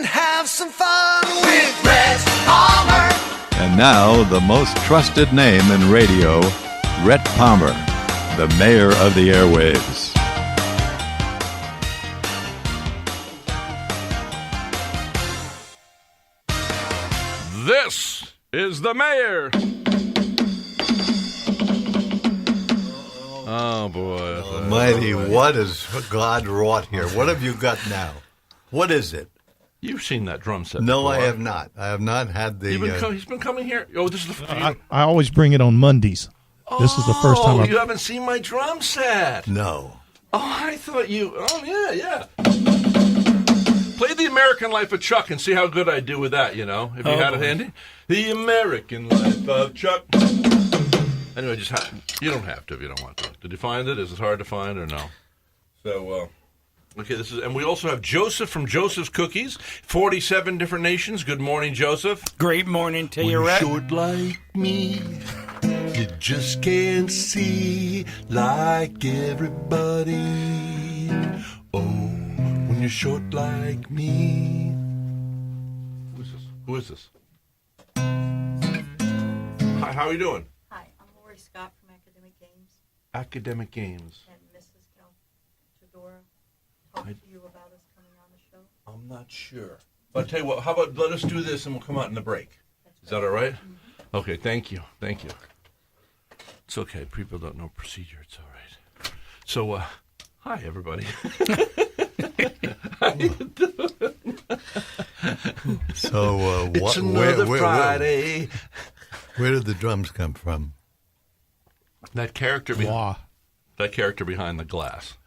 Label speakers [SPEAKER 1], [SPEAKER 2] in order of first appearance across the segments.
[SPEAKER 1] have some fun with Rhett Palmer.
[SPEAKER 2] And now, the most trusted name in radio, Rhett Palmer, the mayor of the airwaves.
[SPEAKER 3] This is the mayor. Oh, boy.
[SPEAKER 4] Almighty, what has God wrought here? What have you got now? What is it?
[SPEAKER 3] You've seen that drum set
[SPEAKER 4] No,
[SPEAKER 3] before.
[SPEAKER 4] I have not. I have not had the...
[SPEAKER 3] He's been coming here? Oh, this is the...
[SPEAKER 5] I always bring it on Mondays. This is the first time
[SPEAKER 3] you haven't seen my drum set.
[SPEAKER 4] No.
[SPEAKER 3] Oh, I thought you... Oh, yeah. Play The American Life of Chuck and see how good I do with that, you know, if you had it handy. The American Life of Chuck. Anyway, you don't have to if you don't want to. Did you find it? Is it hard to find or no? So, okay, and we also have Joseph from Joseph's Cookies, 47 different nations. Good morning, Joseph.
[SPEAKER 6] Great morning to you, Rhett.
[SPEAKER 1] Short like me, you just can't see like everybody. Oh, when you're short like me.
[SPEAKER 3] Who is this? Hi, how are you doing?
[SPEAKER 7] Hi, I'm Lori Scott from Academic Games.
[SPEAKER 3] Academic Games.
[SPEAKER 7] And Mrs. Caltadora talked to you about us coming on the show.
[SPEAKER 3] I'm not sure. But I'll tell you what, how about let us do this and we'll come out in the break. Is that all right? Mm-hmm. Okay, thank you. It's okay. People don't know procedure. It's all right. So, hi, everybody. How you doing?
[SPEAKER 4] So,
[SPEAKER 3] it's another Friday.
[SPEAKER 4] Where did the drums come from?
[SPEAKER 3] That character behind the glass.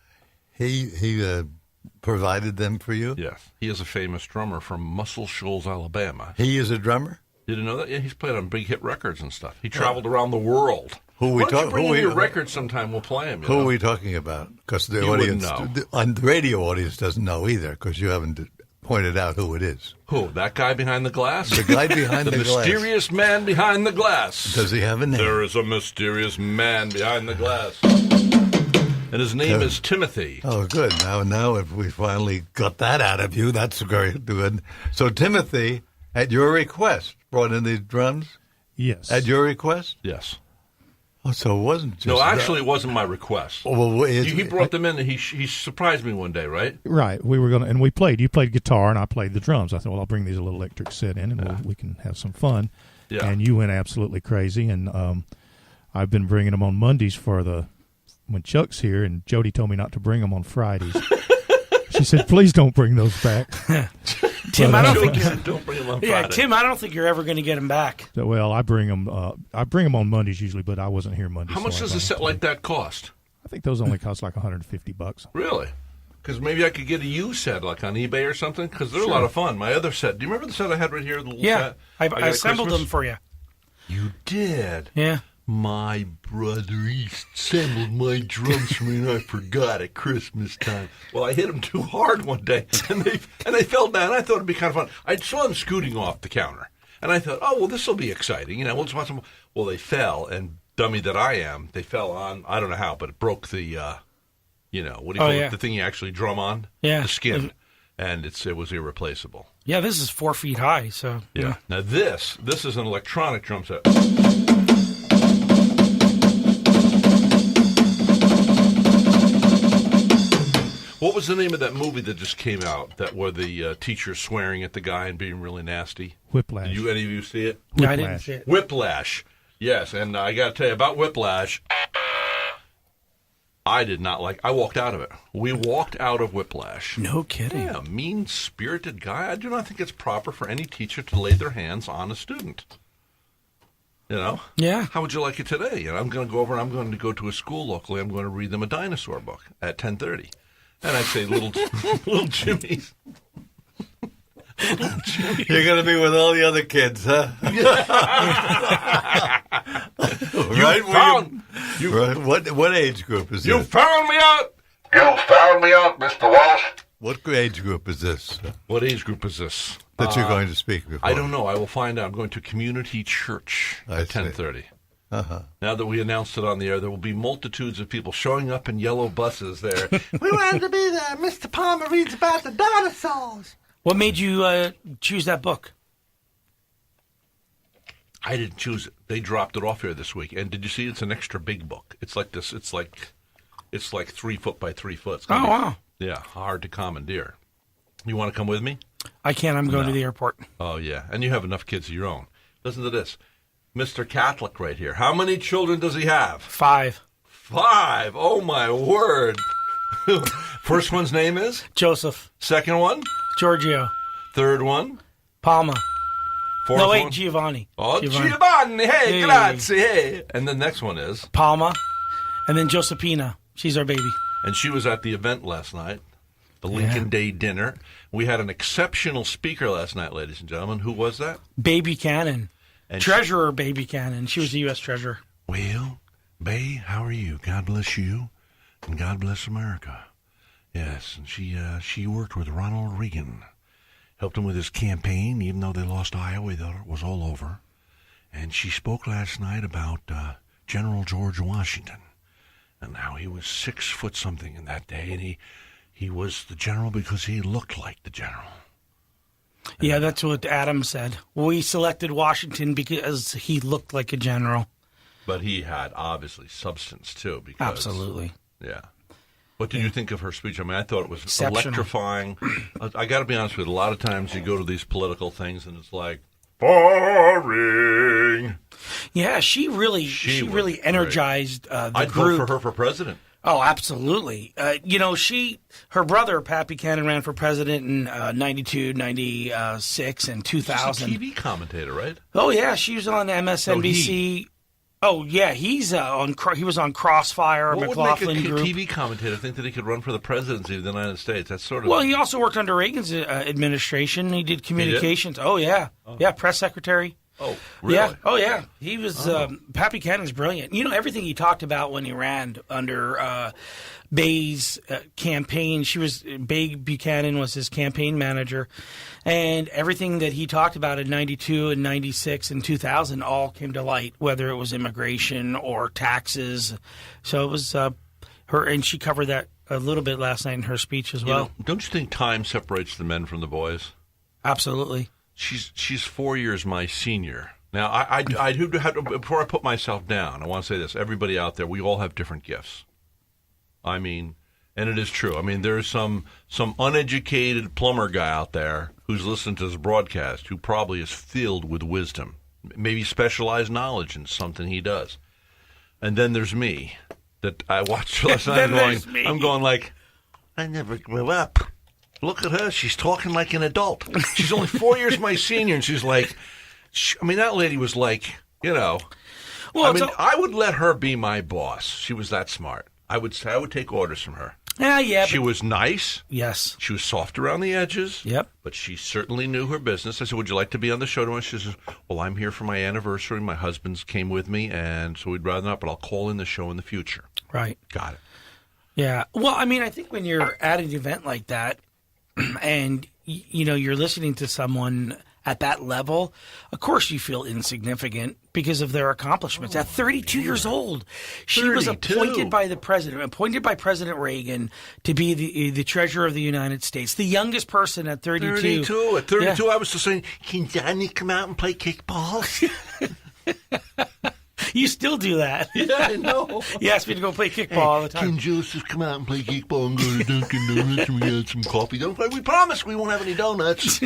[SPEAKER 4] He provided them for you?
[SPEAKER 3] Yes. He is a famous drummer from Muscle Shoals, Alabama.
[SPEAKER 4] He is a drummer?
[SPEAKER 3] You didn't know that? Yeah, he's played on big hit records and stuff. He traveled around the world.
[SPEAKER 4] Who we talking?
[SPEAKER 3] Bring in your records sometime. We'll play him.
[SPEAKER 4] Who are we talking about? Because the audience, the radio audience, doesn't know either. Because you haven't pointed out who it is.
[SPEAKER 3] Who? That guy behind the glass?
[SPEAKER 4] The guy behind the glass.
[SPEAKER 3] The mysterious man behind the glass.
[SPEAKER 4] Does he have a name?
[SPEAKER 3] There is a mysterious man behind the glass, and his name is Timothy.
[SPEAKER 4] Oh, good. Now, if we finally got that out of you, that's very good. So Timothy, at your request, brought in these drums.
[SPEAKER 5] Yes.
[SPEAKER 4] At your request?
[SPEAKER 3] Yes.
[SPEAKER 4] Oh, so it wasn't just...
[SPEAKER 3] No, actually, it wasn't my request.
[SPEAKER 4] Well,
[SPEAKER 3] he brought them in, and he surprised me one day, right?
[SPEAKER 5] Right. We were going to... And we played. You played guitar, and I played the drums. I thought, well, I'll bring these little electric set in, and we can have some fun.
[SPEAKER 3] Yeah.
[SPEAKER 5] And you went absolutely crazy, and I've been bringing them on Mondays when Chuck's here, and Jody told me not to bring them on Fridays. She said, please don't bring those back.
[SPEAKER 6] Tim, I don't think
[SPEAKER 3] don't bring them on Friday.
[SPEAKER 6] Yeah, Tim, I don't think you're ever going to get them back.
[SPEAKER 5] Well, I bring them on Mondays usually, but I wasn't here Monday.
[SPEAKER 3] How much does a set like that cost?
[SPEAKER 5] I think those only cost like $150.
[SPEAKER 3] Really? Because maybe I could get a used set like on eBay or something. Because they're a lot of fun. My other set. Do you remember the set I had right here? The little set
[SPEAKER 6] I assembled them for you.
[SPEAKER 3] You did?
[SPEAKER 6] Yeah.
[SPEAKER 1] My brother, he assembled my drums for me, and I forgot at Christmas time.
[SPEAKER 3] Well, I hit them too hard one day, and they fell down. I thought it'd be kind of fun. I saw them scooting off the counter, and I thought, oh, well, this will be exciting. You know, we'll just watch them. Well, they fell, and dummy that I am, they fell on, I don't know how, but it broke the, what do you call it, the thing you actually drum on?
[SPEAKER 6] Yeah.
[SPEAKER 3] The skin, and it was irreplaceable.
[SPEAKER 6] Yeah, this is 4 feet high, so.
[SPEAKER 3] Yeah. Now, this is an electronic drum set. What was the name of that movie that just came out where the teacher swearing at the guy and being really nasty?
[SPEAKER 5] Whiplash.
[SPEAKER 3] Did any of you see it?
[SPEAKER 6] No, I didn't see it.
[SPEAKER 3] Whiplash. Yes, and I got to tell you about Whiplash. I did not like. I walked out of it. We walked out of Whiplash.
[SPEAKER 6] No kidding.
[SPEAKER 3] Yeah, mean-spirited guy. I do not think it's proper for any teacher to lay their hands on a student. You know?
[SPEAKER 6] Yeah.
[SPEAKER 3] How would you like it today? You know, I'm going to go over and I'm going to go to a school locally. I'm going to read them a dinosaur book at 10:30. And I'd say, little Jimmy.
[SPEAKER 4] You're going to be with all the other kids, huh? Right? What age group is this?
[SPEAKER 3] You found me out!
[SPEAKER 8] You found me out, Mr. Walsh.
[SPEAKER 4] What age group is this?
[SPEAKER 3] What age group is this?
[SPEAKER 4] That you're going to speak before?
[SPEAKER 3] I don't know. I will find out. I'm going to community church at 10:30.
[SPEAKER 4] Uh-huh.
[SPEAKER 3] Now that we announced it on the air, there will be multitudes of people showing up in yellow buses there. We wanted to be there. Mr. Palmer reads about the dinosaurs.
[SPEAKER 6] What made you choose that book?
[SPEAKER 3] I didn't choose it. They dropped it off here this week. And did you see? It's an extra big book. It's like this. It's like 3 foot by 3 foot.
[SPEAKER 6] Oh, wow.
[SPEAKER 3] Yeah, hard to commandeer. You want to come with me?
[SPEAKER 6] I can't. I'm going to the airport.
[SPEAKER 3] Oh, yeah. And you have enough kids of your own. Listen to this. Mr. Catholic right here. How many children does he have?
[SPEAKER 6] 5.
[SPEAKER 3] 5. Oh, my word. First one's name is?
[SPEAKER 6] Joseph.
[SPEAKER 3] Second one?
[SPEAKER 6] Giorgio.
[SPEAKER 3] Third one?
[SPEAKER 6] Palma.
[SPEAKER 3] Fourth
[SPEAKER 6] No, wait,
[SPEAKER 3] one?
[SPEAKER 6] Giovanni.
[SPEAKER 3] Oh, Giovanni. Hey, grazie. Hey. And the next one is?
[SPEAKER 6] Palma. And then Josephina. She's our baby.
[SPEAKER 3] And she was at the event last night, the Lincoln Day dinner. We had an exceptional speaker last night, ladies and gentlemen. Who was that?
[SPEAKER 6] Baby Cannon.
[SPEAKER 3] And
[SPEAKER 6] Treasurer Baby Cannon. She was the U.S. Treasurer.
[SPEAKER 1] Well, Bay, how are you? God bless you, and God bless America. Yes, and she worked with Ronald Reagan, helped him with his campaign, even though they lost Iowa. They thought it was all over. And she spoke last night about General George Washington and how he was 6 foot something in that day, and he was the general because he looked like the general.
[SPEAKER 6] Yeah, that's what Adam said. We selected Washington because he looked like a general.
[SPEAKER 3] But he had, obviously, substance, too. Because,
[SPEAKER 6] Absolutely.
[SPEAKER 3] Yeah. What did you think of her speech? I mean, I thought it was
[SPEAKER 6] Exceptional.
[SPEAKER 3] electrifying. I got to be honest with you. A lot of times you go to these political things, and it's like, boring.
[SPEAKER 6] Yeah, she really
[SPEAKER 3] was
[SPEAKER 6] energized the
[SPEAKER 3] I'd
[SPEAKER 6] group.
[SPEAKER 3] vote for her for president.
[SPEAKER 6] Oh, absolutely. Her brother, Pappy Cannon, ran for president in 92, 96, and 2000.
[SPEAKER 3] She's a TV commentator, right?
[SPEAKER 6] Oh, yeah, she was on MSNBC. Oh, yeah, he was on Crossfire,
[SPEAKER 3] What
[SPEAKER 6] McLaughlin
[SPEAKER 3] would make a
[SPEAKER 6] Group.
[SPEAKER 3] TV commentator think that he could run for the presidency of the United States? That's sort of...
[SPEAKER 6] Well, he also worked under Reagan's administration. He did communications. Oh, yeah. Yeah, press secretary.
[SPEAKER 3] Oh, really?
[SPEAKER 6] Yeah. Oh, yeah. He was, Pappy Cannon's brilliant. You know, everything he talked about when he ran under Bay's campaign, Bay Buchanan was his campaign manager, and everything that he talked about in 92 and 96 and 2000 all came to light, whether it was immigration or taxes. So it was her, and she covered that a little bit last night in her speech as well.
[SPEAKER 3] Don't you think time separates the men from the boys?
[SPEAKER 6] Absolutely.
[SPEAKER 3] She's 4 years my senior. Now, I before I put myself down, I want to say this. Everybody out there, we all have different gifts. I mean, and it is true. I mean, there's some uneducated plumber guy out there who's listening to this broadcast who probably is filled with wisdom, maybe specialized knowledge in something he does. And then there's me that I watched last night I'm going like, I never grew up. Look at her. She's talking like an adult. She's only 4 years my senior, and she's like, that lady was like, Well, I would let her be my boss. She was that smart. I would take orders from her.
[SPEAKER 6] Yeah.
[SPEAKER 3] She was nice.
[SPEAKER 6] Yes.
[SPEAKER 3] She was soft around the edges.
[SPEAKER 6] Yep.
[SPEAKER 3] But she certainly knew her business. I said, would you like to be on the show tomorrow? She says, well, I'm here for my anniversary. My husband's came with me, and so we'd rather not, but I'll call in the show in the future.
[SPEAKER 6] Right.
[SPEAKER 3] Got it.
[SPEAKER 6] Yeah. Well, I mean, I think when you're at an event like that and, you're listening to someone at that level, of course you feel insignificant because of their accomplishments. At 32 years old, she was appointed by President Reagan to be the Treasurer of the United States, the youngest person at 32.
[SPEAKER 3] At 32,
[SPEAKER 6] Yeah.
[SPEAKER 3] I was just saying, can Johnny come out and play kickball?
[SPEAKER 6] You still do that.
[SPEAKER 3] Yeah, I know.
[SPEAKER 6] You ask me to go play kickball all the time.
[SPEAKER 1] Can Joseph come out and play kickball and go to Dunkin' Donuts and we get some coffee? We promise we won't have any donuts.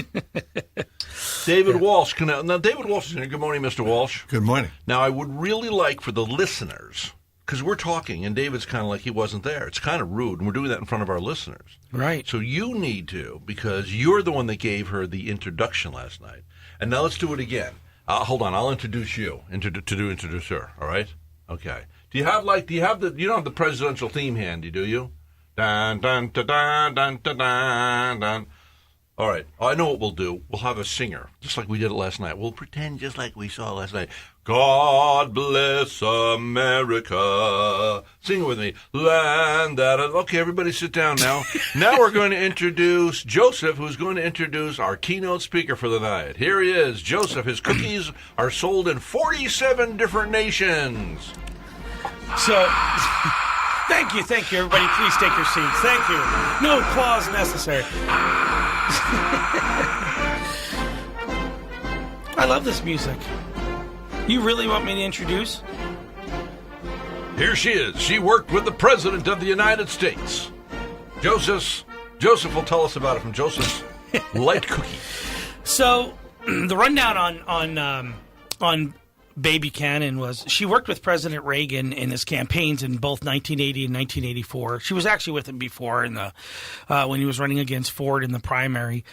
[SPEAKER 3] David Walsh. Now, David Walsh is here. Good morning, Mr. Walsh.
[SPEAKER 4] Good morning.
[SPEAKER 3] Now, I would really like for the listeners, because we're talking, and David's kind of like he wasn't there. It's kind of rude, and we're doing that in front of our listeners.
[SPEAKER 6] Right.
[SPEAKER 3] So you need to, because you're the one that gave her the introduction last night. And now let's do it again. Hold on, I'll introduce you to introduce her. All right? Okay. You don't have the presidential theme handy, do you? Dun dun dun dun dun dun dun dun. All right. I know what we'll do. We'll have a singer, just like we did it last night. We'll pretend just like we saw last night. God bless America. Sing it with me. Land that... Okay, everybody sit down now. Now we're going to introduce Joseph, who's going to introduce our keynote speaker for the night. Here he is, Joseph. His cookies are sold in 47 different nations.
[SPEAKER 6] So, thank you, everybody. Please take your seats. Thank you. No applause necessary. I love this music. You really want me to introduce?
[SPEAKER 3] Here she is. She worked with the President of the United States. Joseph will tell us about it from Joseph's Light Cookie.
[SPEAKER 6] So, the rundown on Bae Buchanan was she worked with President Reagan in his campaigns in both 1980 and 1984. She was actually with him before in the when he was running against Ford in the primary.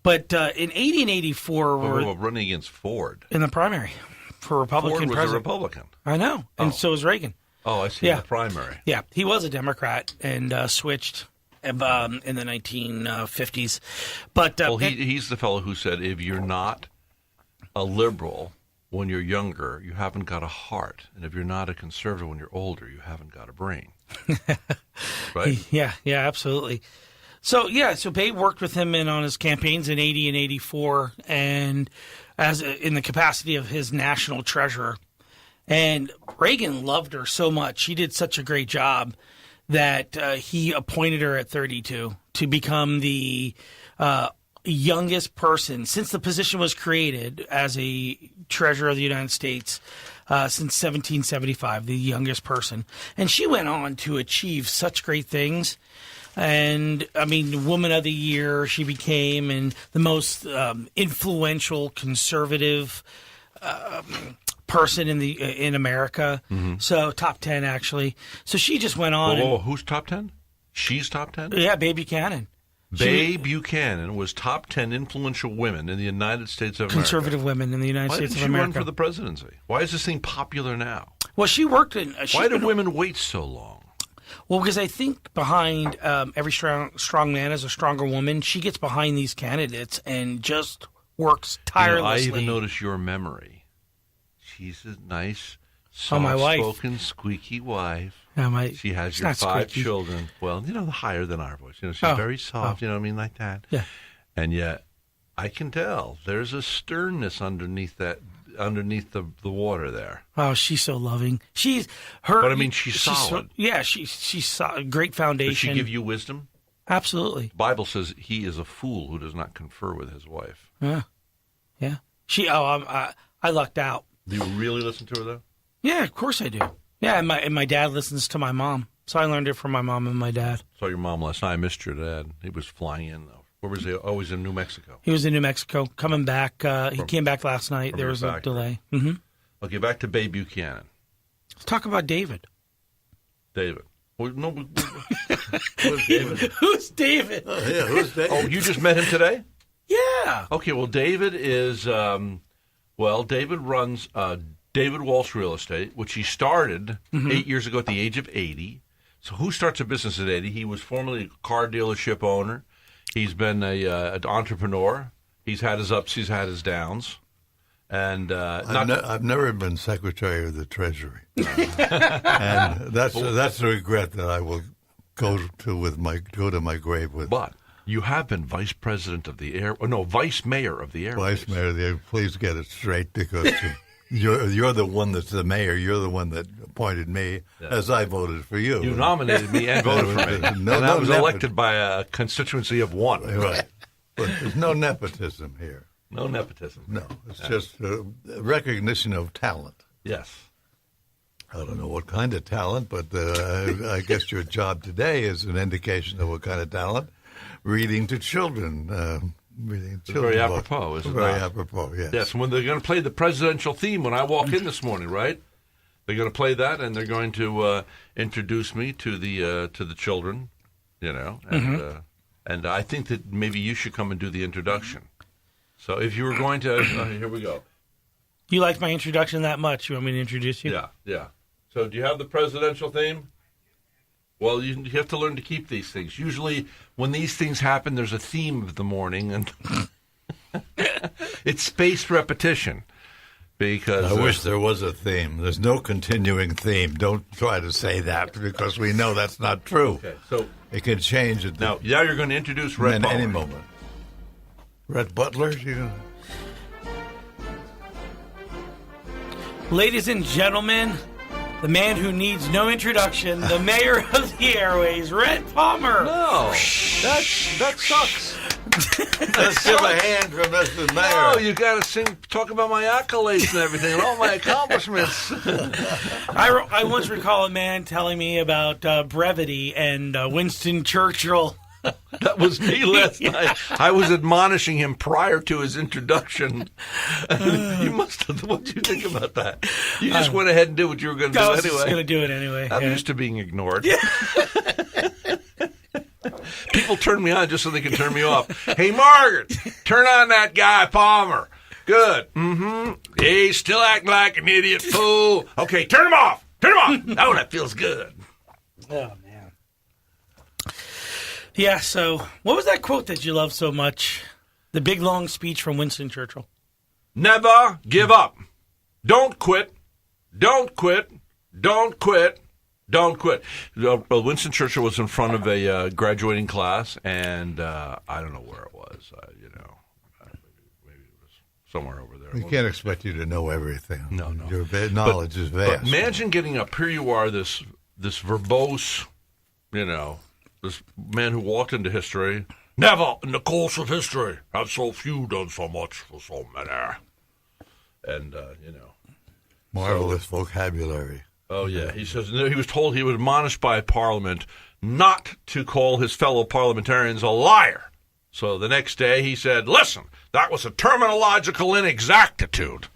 [SPEAKER 6] But in 80 and 84 were
[SPEAKER 3] running against Ford
[SPEAKER 6] in the primary for Republican
[SPEAKER 3] Ford was
[SPEAKER 6] president.
[SPEAKER 3] a Republican.
[SPEAKER 6] I know, and so was Reagan.
[SPEAKER 3] Oh, I see.
[SPEAKER 6] Yeah.
[SPEAKER 3] The primary.
[SPEAKER 6] Yeah, he was a Democrat and switched in the 1950s. But
[SPEAKER 3] Well, he's the fellow who said, if you're not a liberal when you're younger, you haven't got a heart. And if you're not a conservative when you're older, you haven't got a brain. Right?
[SPEAKER 6] Yeah, absolutely. So Bae worked with him on his campaigns in 80 and 84 and in the capacity of his national treasurer. And Reagan loved her so much. She did such a great job that he appointed her at 32 to become the youngest person since the position was created as a treasurer of the United States since 1775, the youngest person. And she went on to achieve such great things. And, I mean, Woman of the Year she became, and the most influential conservative person in America. Mm-hmm. So top 10 actually. So she just went on.
[SPEAKER 3] Whoa, who's top 10? She's top 10?
[SPEAKER 6] Yeah, Bae Buchanan.
[SPEAKER 3] Bae Buchanan was top 10 influential women in the United States of America.
[SPEAKER 6] Conservative women in the United States of America.
[SPEAKER 3] Why didn't she run for the presidency? Why is this thing popular now?
[SPEAKER 6] Well, she worked in.
[SPEAKER 3] Why do women wait so long?
[SPEAKER 6] Well, because I think behind every strong man is a stronger woman. She gets behind these candidates and just works tirelessly.
[SPEAKER 3] I even notice your memory. She's a nice, soft-spoken, squeaky wife. She has your 5
[SPEAKER 6] squeaky.
[SPEAKER 3] children. Well, the higher than our voice. She's very soft, you know what I mean, like that.
[SPEAKER 6] Yeah.
[SPEAKER 3] And yet, I can tell there's a sternness underneath the water there.
[SPEAKER 6] Oh, she's so loving. She's her.
[SPEAKER 3] But I mean, she's solid.
[SPEAKER 6] She's a great foundation.
[SPEAKER 3] Does she give you wisdom?
[SPEAKER 6] Absolutely.
[SPEAKER 3] The Bible says he is a fool who does not confer with his wife.
[SPEAKER 6] Yeah. I lucked out.
[SPEAKER 3] Do you really listen to her though?
[SPEAKER 6] Yeah, of course I do. Yeah, and my dad listens to my mom, so I learned it from my mom and my dad.
[SPEAKER 3] Saw your mom last night. I missed your dad. He was flying in though. Where was he? Oh, he's in New Mexico.
[SPEAKER 6] He was in New Mexico, coming back. He came back last night. There was a delay. Mm-hmm.
[SPEAKER 3] Okay, back to Bae Buchanan.
[SPEAKER 6] Let's talk about David.
[SPEAKER 3] David. Well, no, who's David?
[SPEAKER 6] Who's David?
[SPEAKER 4] Oh, yeah, who's David?
[SPEAKER 3] Oh, you just met him today?
[SPEAKER 6] Yeah.
[SPEAKER 3] Okay, well, David is, David runs David Walsh Real Estate, which he started 8 years ago at the age of 80. So who starts a business at 80? He was formerly a car dealership owner. He's been an entrepreneur. He's had his ups, he's had his downs. And
[SPEAKER 4] I've never been Secretary of the Treasury, and that's a regret that I will go to my grave with.
[SPEAKER 3] But you have been Vice Mayor of the Airways.
[SPEAKER 4] Vice Mayor of the Airways. Please get it straight, because you're the one that's the mayor. You're the one that appointed me, as I voted for you.
[SPEAKER 3] You nominated me and voted for me, and I was elected by a constituency of 1.
[SPEAKER 4] Right. But there's no nepotism here.
[SPEAKER 3] No nepotism.
[SPEAKER 4] No, it's just recognition of talent.
[SPEAKER 3] Yes.
[SPEAKER 4] I don't know what kind of talent, but I guess your job today is an indication of what kind of talent. Reading to children.
[SPEAKER 3] Very apropos, isn't it?
[SPEAKER 4] Very apropos, yes.
[SPEAKER 3] Yes, when they're going to play the presidential theme when I walk in this morning, right? They're going to play that, and they're going to introduce me to the children, and I think that maybe you should come and do the introduction. So if you were going to, here we go.
[SPEAKER 6] You liked my introduction that much? You want me to introduce you?
[SPEAKER 3] Yeah. So do you have the presidential theme? Well, you have to learn to keep these things. Usually when these things happen, there's a theme of the morning, and it's spaced repetition. Because
[SPEAKER 4] I wish there was a theme. There's no continuing theme. Don't try to say that, because we know that's not true.
[SPEAKER 3] Okay, so
[SPEAKER 4] it can change at
[SPEAKER 3] now you're going to introduce Rhett
[SPEAKER 4] at any moment. Rhett Butler,
[SPEAKER 6] Ladies and gentlemen, the man who needs no introduction, the mayor of the airways, Rhett Palmer.
[SPEAKER 3] No, that sucks.
[SPEAKER 4] Let's give a hand for Mr. Mayor.
[SPEAKER 3] Oh, you got to sing, talk about my accolades and everything, and all my accomplishments.
[SPEAKER 6] I once recall a man telling me about brevity and Winston Churchill.
[SPEAKER 3] That was me last night. I was admonishing him prior to his introduction. You must have. What did you think about that? You just went ahead and did what you were going to do
[SPEAKER 6] I was
[SPEAKER 3] anyway.
[SPEAKER 6] just going to do it anyway.
[SPEAKER 3] I'm used to being ignored. People turn me on just so they can turn me off. Hey, Margaret, turn on that guy, Palmer. Good. Mm-hmm. Hey, still acting like an idiot fool. Okay, turn him off. Turn him off. Oh, that feels good.
[SPEAKER 6] Oh, man. Yeah, so what was that quote that you love so much? The big, long speech from Winston Churchill.
[SPEAKER 3] Never give up. Don't quit. Don't quit. Don't quit. Don't quit. Winston Churchill was in front of a graduating class, and I don't know where it was. Maybe it was somewhere over there.
[SPEAKER 4] We can't expect you to know everything.
[SPEAKER 3] No.
[SPEAKER 4] Your knowledge is vast.
[SPEAKER 3] But imagine getting up. Here you are, this verbose, this man who walked into history. Never in the course of history have so few done so much for so many. And,
[SPEAKER 4] Marvelous vocabulary.
[SPEAKER 3] Oh, yeah. He says he was told he was admonished by Parliament not to call his fellow parliamentarians a liar. So the next day he said, listen, that was a terminological inexactitude.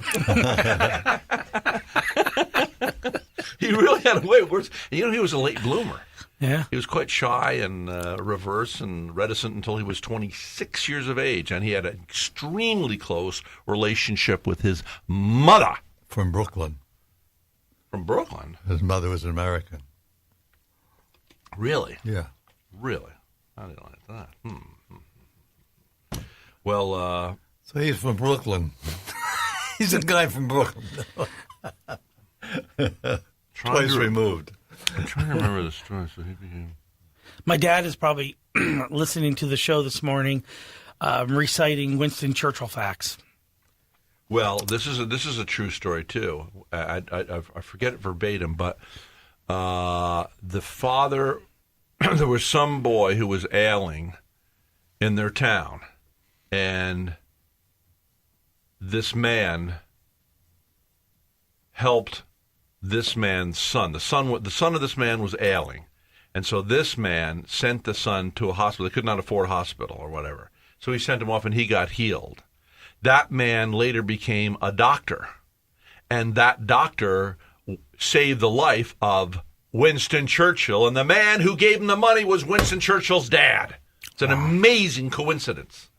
[SPEAKER 3] He really had a way of words. He was a late bloomer.
[SPEAKER 6] Yeah.
[SPEAKER 3] He was quite shy and reverse and reticent until he was 26 years of age, and he had an extremely close relationship with his mother.
[SPEAKER 4] From Brooklyn.
[SPEAKER 3] From Brooklyn?
[SPEAKER 4] His mother was American.
[SPEAKER 3] Really?
[SPEAKER 4] Yeah.
[SPEAKER 3] Really? I didn't like that. Well,
[SPEAKER 4] so he's from Brooklyn. He's a guy from Brooklyn. Twice removed.
[SPEAKER 3] I'm trying to remember the story. So he became...
[SPEAKER 6] My dad is probably listening to the show this morning, reciting Winston Churchill facts.
[SPEAKER 3] Well, this is a true story too. I forget it verbatim, but the father, there was some boy who was ailing in their town, and this man helped this man's son. The son of this man was ailing, and so this man sent the son to a hospital. They could not afford a hospital or whatever, so he sent him off, and he got healed. That man later became a doctor, and that doctor saved the life of Winston Churchill, and the man who gave him the money was Winston Churchill's dad. It's an amazing coincidence.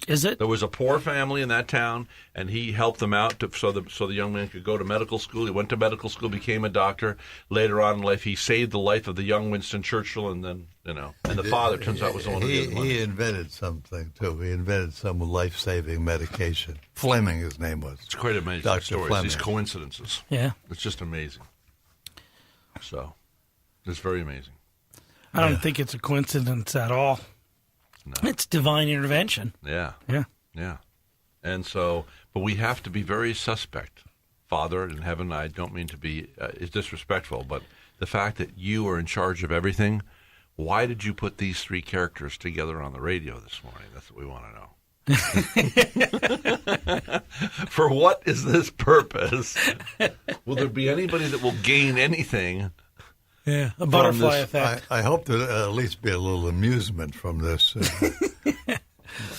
[SPEAKER 6] Is it?
[SPEAKER 3] There was a poor family in that town, and he helped them out so the young man could go to medical school. He went to medical school, became a doctor. Later on in life, he saved the life of the young Winston Churchill, and then, and the father turns out was the one who gave the money.
[SPEAKER 4] He invented something, too. He invented some life-saving medication. Fleming, his name was.
[SPEAKER 3] It's quite amazing
[SPEAKER 4] Dr.
[SPEAKER 3] stories,
[SPEAKER 4] Fleming.
[SPEAKER 3] these coincidences.
[SPEAKER 6] Yeah.
[SPEAKER 3] It's just amazing. So, it's very amazing.
[SPEAKER 6] I don't think it's a coincidence at all.
[SPEAKER 3] No.
[SPEAKER 6] It's divine intervention.
[SPEAKER 3] Yeah.
[SPEAKER 6] Yeah.
[SPEAKER 3] Yeah. And so, but we have to be very suspect. Father in heaven, I don't mean to be is disrespectful, but the fact that you are in charge of everything, why did you put these three characters together on the radio this morning? That's what we want to know. For what is this purpose? Will there be anybody that will gain anything?
[SPEAKER 6] Yeah, a butterfly effect.
[SPEAKER 4] I hope there'll at least be a little amusement from this.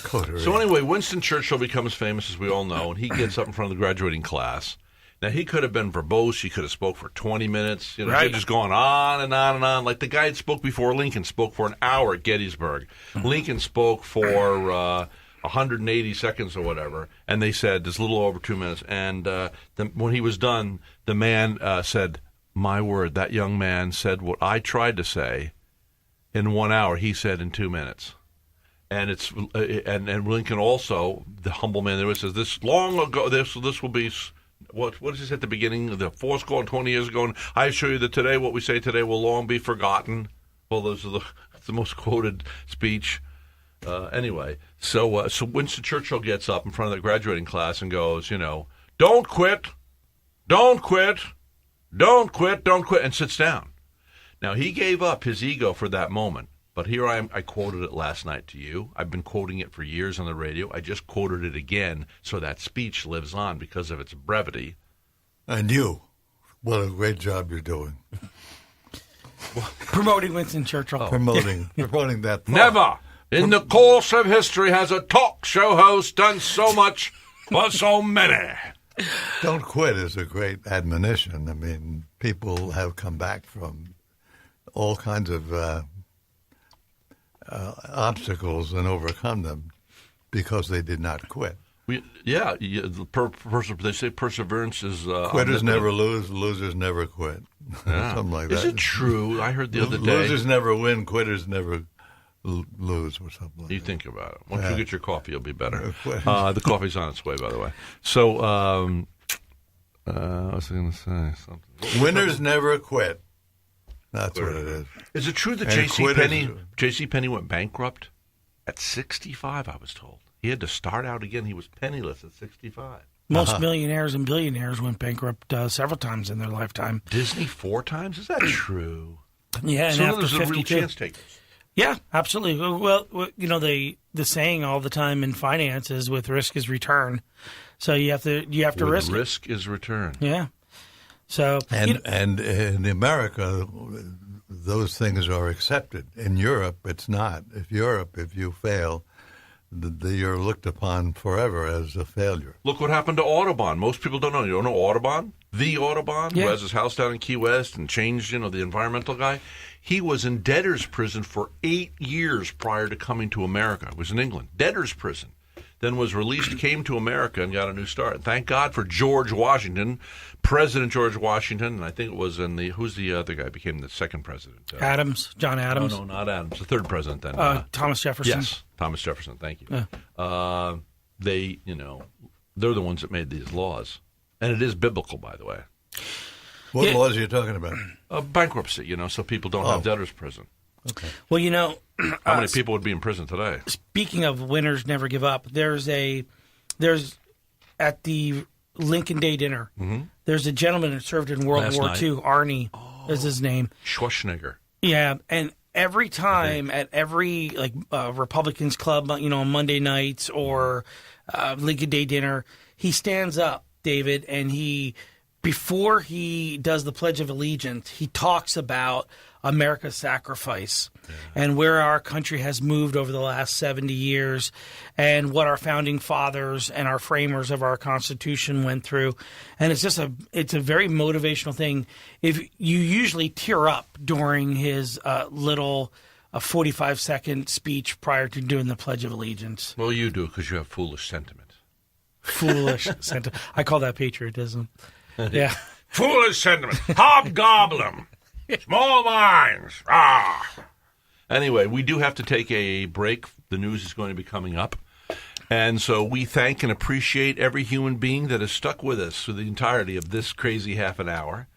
[SPEAKER 4] Coterie.
[SPEAKER 3] So anyway, Winston Churchill becomes famous, as we all know, and he gets up in front of the graduating class. Now, he could have been verbose. He could have spoke for 20 minutes. He could just gone on and on and on. Like the guy that spoke before Lincoln spoke for an hour at Gettysburg. Lincoln spoke for 180 seconds or whatever, and they said it's a little over 2 minutes. And when he was done, the man said, my word, that young man said what I tried to say in 1 hour, he said in 2 minutes. And it's and Lincoln also, the humble man there, says this long ago. This will be what does he say at the beginning? The 20 years ago. And I assure you that today, what we say today will long be forgotten. Well, those are the most quoted speech. Anyway, so Winston Churchill gets up in front of the graduating class and goes, don't quit, don't quit, don't quit, don't quit, and sits down. Now he gave up his ego for that moment. But here I am. I quoted it last night to you. I've been quoting it for years on the radio. I just quoted it again, so that speech lives on because of its brevity.
[SPEAKER 4] And you, what a great job you're doing.
[SPEAKER 6] Promoting Winston Churchill.
[SPEAKER 4] Promoting that thought.
[SPEAKER 3] Never in the course of history has a talk show host done so much for so many.
[SPEAKER 4] Don't quit is a great admonition. I mean, people have come back from all kinds of obstacles and overcome them because they did not quit.
[SPEAKER 3] They say perseverance is...
[SPEAKER 4] Quitters never lose, losers never quit.
[SPEAKER 3] Yeah.
[SPEAKER 4] Something like that.
[SPEAKER 3] Is it true? I heard the other day...
[SPEAKER 4] Losers never win, quitters never lose or something like that.
[SPEAKER 3] You think about it. Once you get your coffee, you'll be better.
[SPEAKER 4] Yeah.
[SPEAKER 3] The coffee's on its way, by the way. So, what was I going to say? Something.
[SPEAKER 4] Winners never quit. That's what it is.
[SPEAKER 3] Is it true that
[SPEAKER 4] And
[SPEAKER 3] J.C. Penney went bankrupt at 65, I was told? He had to start out again. He was penniless at 65.
[SPEAKER 6] Most millionaires and billionaires went bankrupt several times in their lifetime.
[SPEAKER 3] Disney 4 times? Is that true?
[SPEAKER 6] Yeah, and
[SPEAKER 3] so
[SPEAKER 6] after
[SPEAKER 3] there's a
[SPEAKER 6] 52.
[SPEAKER 3] real chance takers.
[SPEAKER 6] Yeah, absolutely. Well, you know, the saying all the time in finance is with risk is return. So you have to risk it.
[SPEAKER 3] Risk is return.
[SPEAKER 6] Yeah. So
[SPEAKER 4] and in America, those things are accepted. In Europe, it's not. If you fail, you're looked upon forever as a failure.
[SPEAKER 3] Look what happened to Audubon. Most people don't know. You don't know Audubon? The Audubon, who has his house down in Key West and changed, the environmental guy. He was in debtor's prison for 8 years prior to coming to America. It was in England. Debtor's prison. Then was released, came to America, and got a new start. Thank God for George Washington, President George Washington, and I think it was who's the other guy became the second president?
[SPEAKER 6] John Adams.
[SPEAKER 3] No, not Adams. The third president then.
[SPEAKER 6] Thomas Jefferson.
[SPEAKER 3] Yes, Thomas Jefferson. Thank you.
[SPEAKER 6] Yeah.
[SPEAKER 3] They're the ones that made these laws, and it is biblical, by the way.
[SPEAKER 4] What laws are you talking about?
[SPEAKER 3] Bankruptcy, so people don't have debtor's prison.
[SPEAKER 4] Okay.
[SPEAKER 6] Well,
[SPEAKER 3] how many people would be in prison today?
[SPEAKER 6] Speaking of winners never give up, there's at the Lincoln Day dinner.
[SPEAKER 3] Mm-hmm.
[SPEAKER 6] There's a gentleman that served in World War II. Arnie is his name.
[SPEAKER 3] Schwarzenegger.
[SPEAKER 6] Yeah, and every time at every Republicans Club, on Monday nights or Lincoln Day dinner, he stands up, David, and before he does the Pledge of Allegiance, he talks about America's sacrifice and where our country has moved over the last 70 years and what our founding fathers and our framers of our Constitution went through. And it's a very motivational thing. If you usually tear up during his little 45-second speech prior to doing the Pledge of Allegiance.
[SPEAKER 3] Well, you do because you have foolish sentiment.
[SPEAKER 6] Foolish sentiment. I call that patriotism. Yeah.
[SPEAKER 3] Foolish sentiment. Hobgoblin. Small minds. Ah. Anyway, we do have to take a break. The news is going to be coming up. And so we thank and appreciate every human being that has stuck with us through the entirety of this crazy half an hour.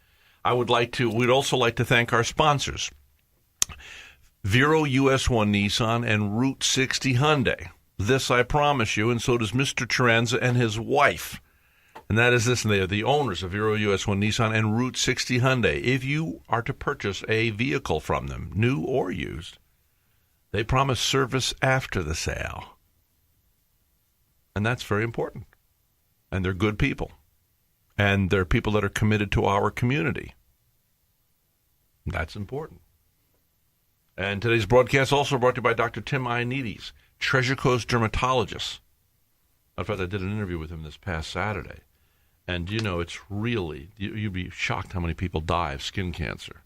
[SPEAKER 3] We'd also like to thank our sponsors, Vero US 1 Nissan and Route 60 Hyundai. This I promise you, and so does Mr. Chiranza and his wife. And that is this, and they are the owners of Vero US 1 Nissan and Route 60 Hyundai. If you are to purchase a vehicle from them, new or used, they promise service after the sale. And that's very important. And they're good people. And they're people that are committed to our community. That's important. And today's broadcast also brought to you by Dr. Tim Ioannidis, Treasure Coast dermatologist. In fact, I did an interview with him this past Saturday. And, it's really, you'd be shocked how many people die of skin cancer.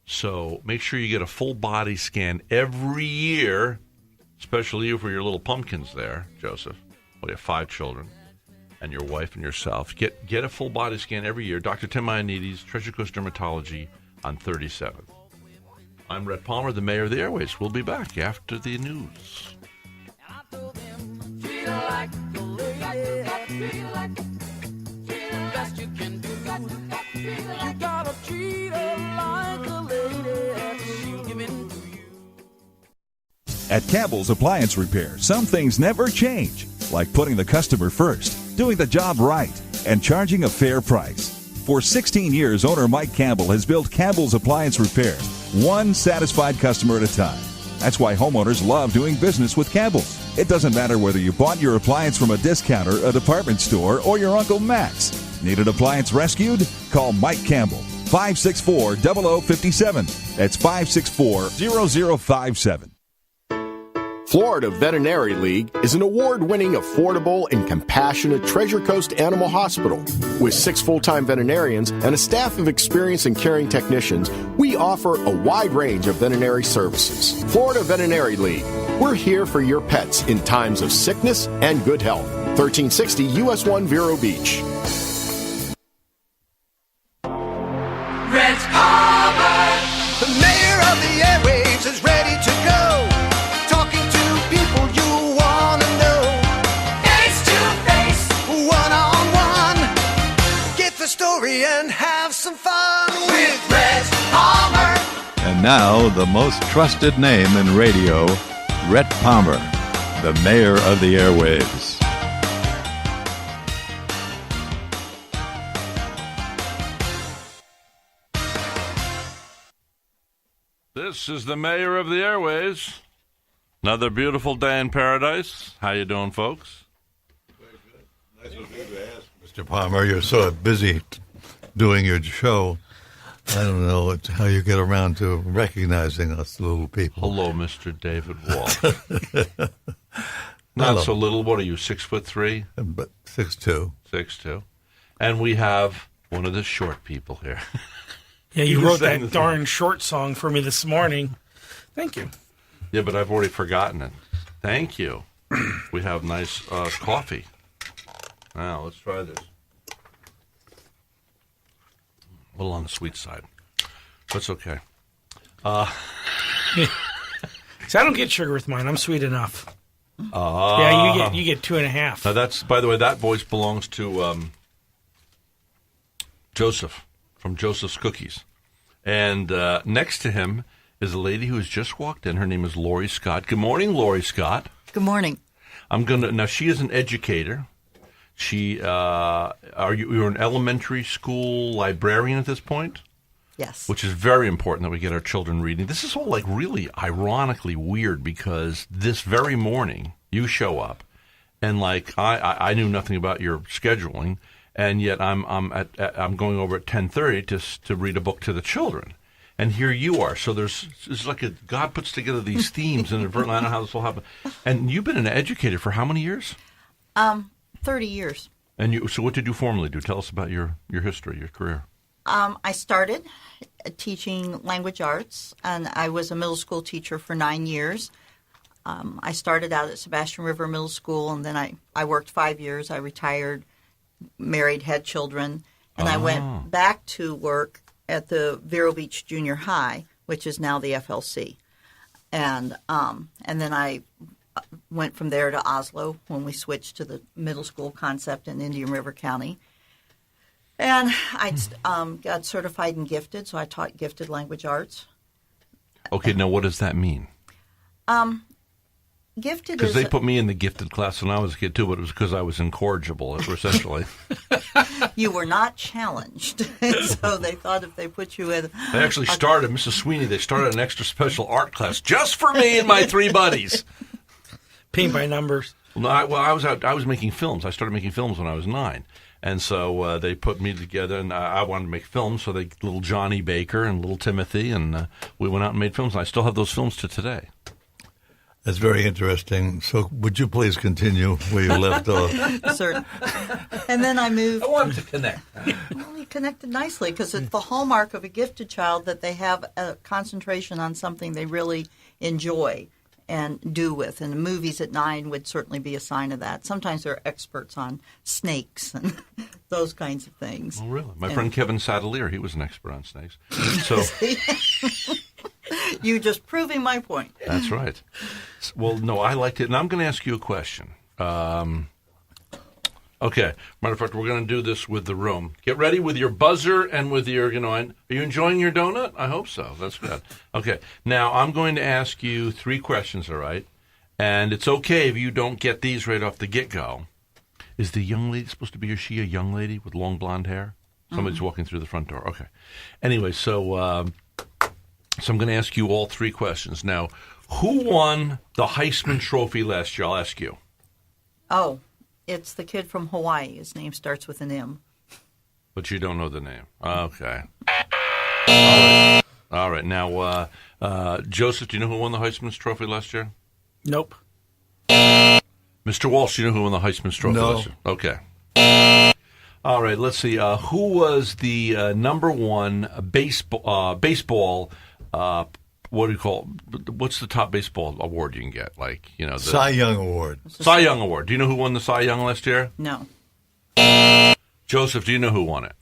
[SPEAKER 3] So make sure you get a full body scan every year, especially you for your little pumpkins there, Joseph. Well, you have 5 children, and your wife and yourself. Get a full body scan every year. Dr. Tim Ioannidis, Treasure Coast Dermatology on 37th. I'm Rhett Palmer, the mayor of the airways. We'll be back after the news.
[SPEAKER 9] At Campbell's Appliance Repair, some things never change, like putting the customer first, doing the job right, and charging a fair price. For 16 years, owner Mike Campbell has built Campbell's Appliance Repair, one satisfied customer at a time. That's why homeowners love doing business with Campbell's. It doesn't matter whether you bought your appliance from a discounter, a department store, or your Uncle Max. Need an appliance rescued? Call Mike Campbell, 564-0057. That's 564-0057.
[SPEAKER 10] Florida Veterinary League is an award-winning, affordable, and compassionate Treasure Coast Animal Hospital. With 6 full-time veterinarians and a staff of experienced and caring technicians, we offer a wide range of veterinary services. Florida Veterinary League. We're here for your pets in times of sickness and good health. 1360 US 1 Vero Beach.
[SPEAKER 11] Rhett Palmer, the mayor of the airwaves, is ready to go. Talking to people you want to know. Face to face, one-on-one. Get the story and have some fun with Rhett Palmer.
[SPEAKER 2] And now, the most trusted name in radio, Rhett Palmer, the mayor of the airwaves.
[SPEAKER 3] This is the mayor of the airways. Another beautiful day in paradise. How you doing, folks?
[SPEAKER 4] Very good. Nice of you to ask, Mr. Palmer. You're so busy doing your show. I don't know how you get around to recognizing us little people.
[SPEAKER 3] Hello, Mr. David Wall. Not
[SPEAKER 4] Hello.
[SPEAKER 3] so little. What are you, 6'3"?
[SPEAKER 4] But 6'2".
[SPEAKER 3] 6'2". And we have one of the short people here.
[SPEAKER 6] Yeah, you
[SPEAKER 3] You
[SPEAKER 6] wrote
[SPEAKER 3] sang
[SPEAKER 6] that
[SPEAKER 3] the
[SPEAKER 6] darn short song for me this morning. Thank you.
[SPEAKER 3] Yeah, but I've already forgotten it. Thank you. We have nice coffee. Now, let's try this. A little on the sweet side. That's okay.
[SPEAKER 6] See, I don't get sugar with mine. I'm sweet enough. Yeah, you get 2.5.
[SPEAKER 3] Now that's, by the way, that voice belongs to Joseph from Joseph's Cookies. And next to him is a lady who has just walked in. Her name is Lori Scott. Good morning, Lori Scott.
[SPEAKER 12] Good morning.
[SPEAKER 3] Now she is an educator. You're an elementary school librarian at this point?
[SPEAKER 12] Yes.
[SPEAKER 3] Which is very important that we get our children reading. This is all like really ironically weird because this very morning you show up and like I knew nothing about your scheduling, and yet I'm going over at 10:30 to read a book to the children. And here you are. So it's like God puts together these themes and inadvertently, I don't know how this will happen. And you've been an educator for how many years?
[SPEAKER 12] 30 years.
[SPEAKER 3] And so what did you formally do? Tell us about your history, your career.
[SPEAKER 12] I started teaching language arts, and I was a middle school teacher for 9 years. I started out at Sebastian River Middle School, and then I worked 5 years. I retired, married, had children, and I went back to work at the Vero Beach Junior High, which is now the FLC. And then I went from there to Oslo when we switched to the middle school concept in Indian River County. And I got certified in gifted, so I taught gifted language arts.
[SPEAKER 3] Okay, now what does that mean?
[SPEAKER 12] Gifted
[SPEAKER 3] because
[SPEAKER 12] is...
[SPEAKER 3] they put me in the gifted class when I was a kid, too, but it was because I was incorrigible, essentially.
[SPEAKER 12] You were not challenged, so they thought if they put you in...
[SPEAKER 3] They actually started, Mrs. Sweeney, they started an extra special art class just for me and my 3 buddies.
[SPEAKER 6] Paint by numbers.
[SPEAKER 3] I was making films. I started making films when I was 9. And so they put me together, and I wanted to make films, so little Johnny Baker and little Timothy, and we went out and made films, and I still have those films to today.
[SPEAKER 4] That's very interesting. So would you please continue where you left off?
[SPEAKER 12] Certainly. And then I moved...
[SPEAKER 3] I wanted to connect.
[SPEAKER 12] Well, you connected nicely, because it's the hallmark of a gifted child that they have a concentration on something they really enjoy and do with. And the movies at 9 would certainly be a sign of that. Sometimes they're experts on snakes and those kinds of things.
[SPEAKER 3] Oh, really? My friend Kevin Sadalier, he was an expert on snakes. So
[SPEAKER 12] you're just proving my point.
[SPEAKER 3] That's right. Well, no, I liked it. And I'm going to ask you a question. Okay. Matter of fact, we're going to do this with the room. Get ready with your buzzer and with your, are you enjoying your donut? I hope so. That's good. Okay. Now, I'm going to ask you 3 questions, all right? And it's okay if you don't get these right off the get-go. Is the young lady supposed to be, or she a young lady with long blonde hair? Somebody's walking through the front door. Okay. Anyway, so I'm going to ask you all 3 questions. Now, Who won the Heisman Trophy last year? I'll ask you.
[SPEAKER 12] Oh, it's the kid from Hawaii. His name starts with an M.
[SPEAKER 3] But you don't know the name. Okay. All right. Now, Joseph, do you know who won the Heisman Trophy last year?
[SPEAKER 6] Nope.
[SPEAKER 3] Mr. Walsh, do you know who won the Heisman Trophy last year? Okay. All right, let's see. Who was the number one baseball, what do you call it? What's the top baseball award you can get? Like, the
[SPEAKER 4] Cy Young Award.
[SPEAKER 3] Cy Young Award. Do you know who won the Cy Young last year?
[SPEAKER 12] No.
[SPEAKER 3] Joseph, do you know who won it?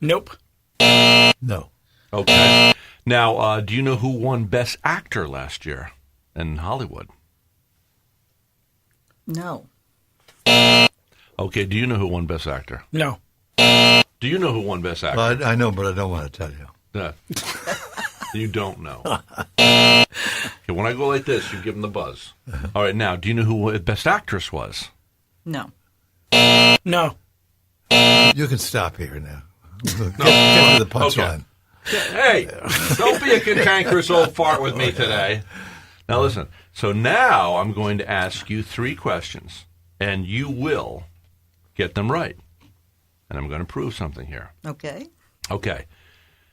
[SPEAKER 6] Nope.
[SPEAKER 4] No.
[SPEAKER 3] Okay. Now, do you know who won Best Actor last year in Hollywood?
[SPEAKER 12] No.
[SPEAKER 3] Okay, do you know who won Best Actor?
[SPEAKER 6] No.
[SPEAKER 3] Do you know who won Best Actor?
[SPEAKER 4] Well, I know, but I don't want to tell you.
[SPEAKER 3] You don't know. Okay, when I go like this, you give them the buzz. All right, now, do you know who Best Actress was?
[SPEAKER 12] No.
[SPEAKER 6] No.
[SPEAKER 4] You can stop here now. Get to the punchline.
[SPEAKER 3] Okay. Hey, don't be a cantankerous old fart with me today. Now, listen. So now I'm going to ask you 3 questions, and you will get them right. And I'm going to prove something here.
[SPEAKER 12] Okay.
[SPEAKER 3] Okay.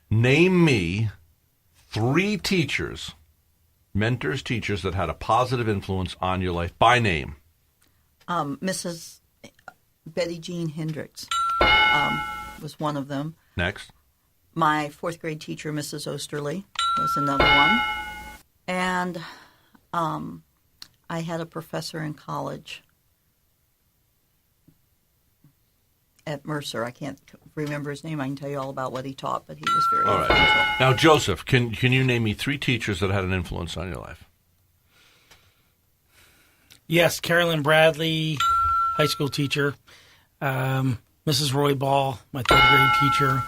[SPEAKER 3] Name me 3 teachers, mentors, teachers that had a positive influence on your life by name.
[SPEAKER 12] Mrs. Betty Jean Hendricks was one of them.
[SPEAKER 3] Next.
[SPEAKER 12] My 4th grade teacher, Mrs. Osterly, was another one. And I had a professor in college at Mercer. I can't remember his name. I can tell you all about what he taught, but he was very
[SPEAKER 3] all right. Now, Joseph, can you name me 3 teachers that had an influence on your life?
[SPEAKER 6] Yes, Carolyn Bradley, high school teacher. Mrs. Roy Ball, my 3rd grade teacher.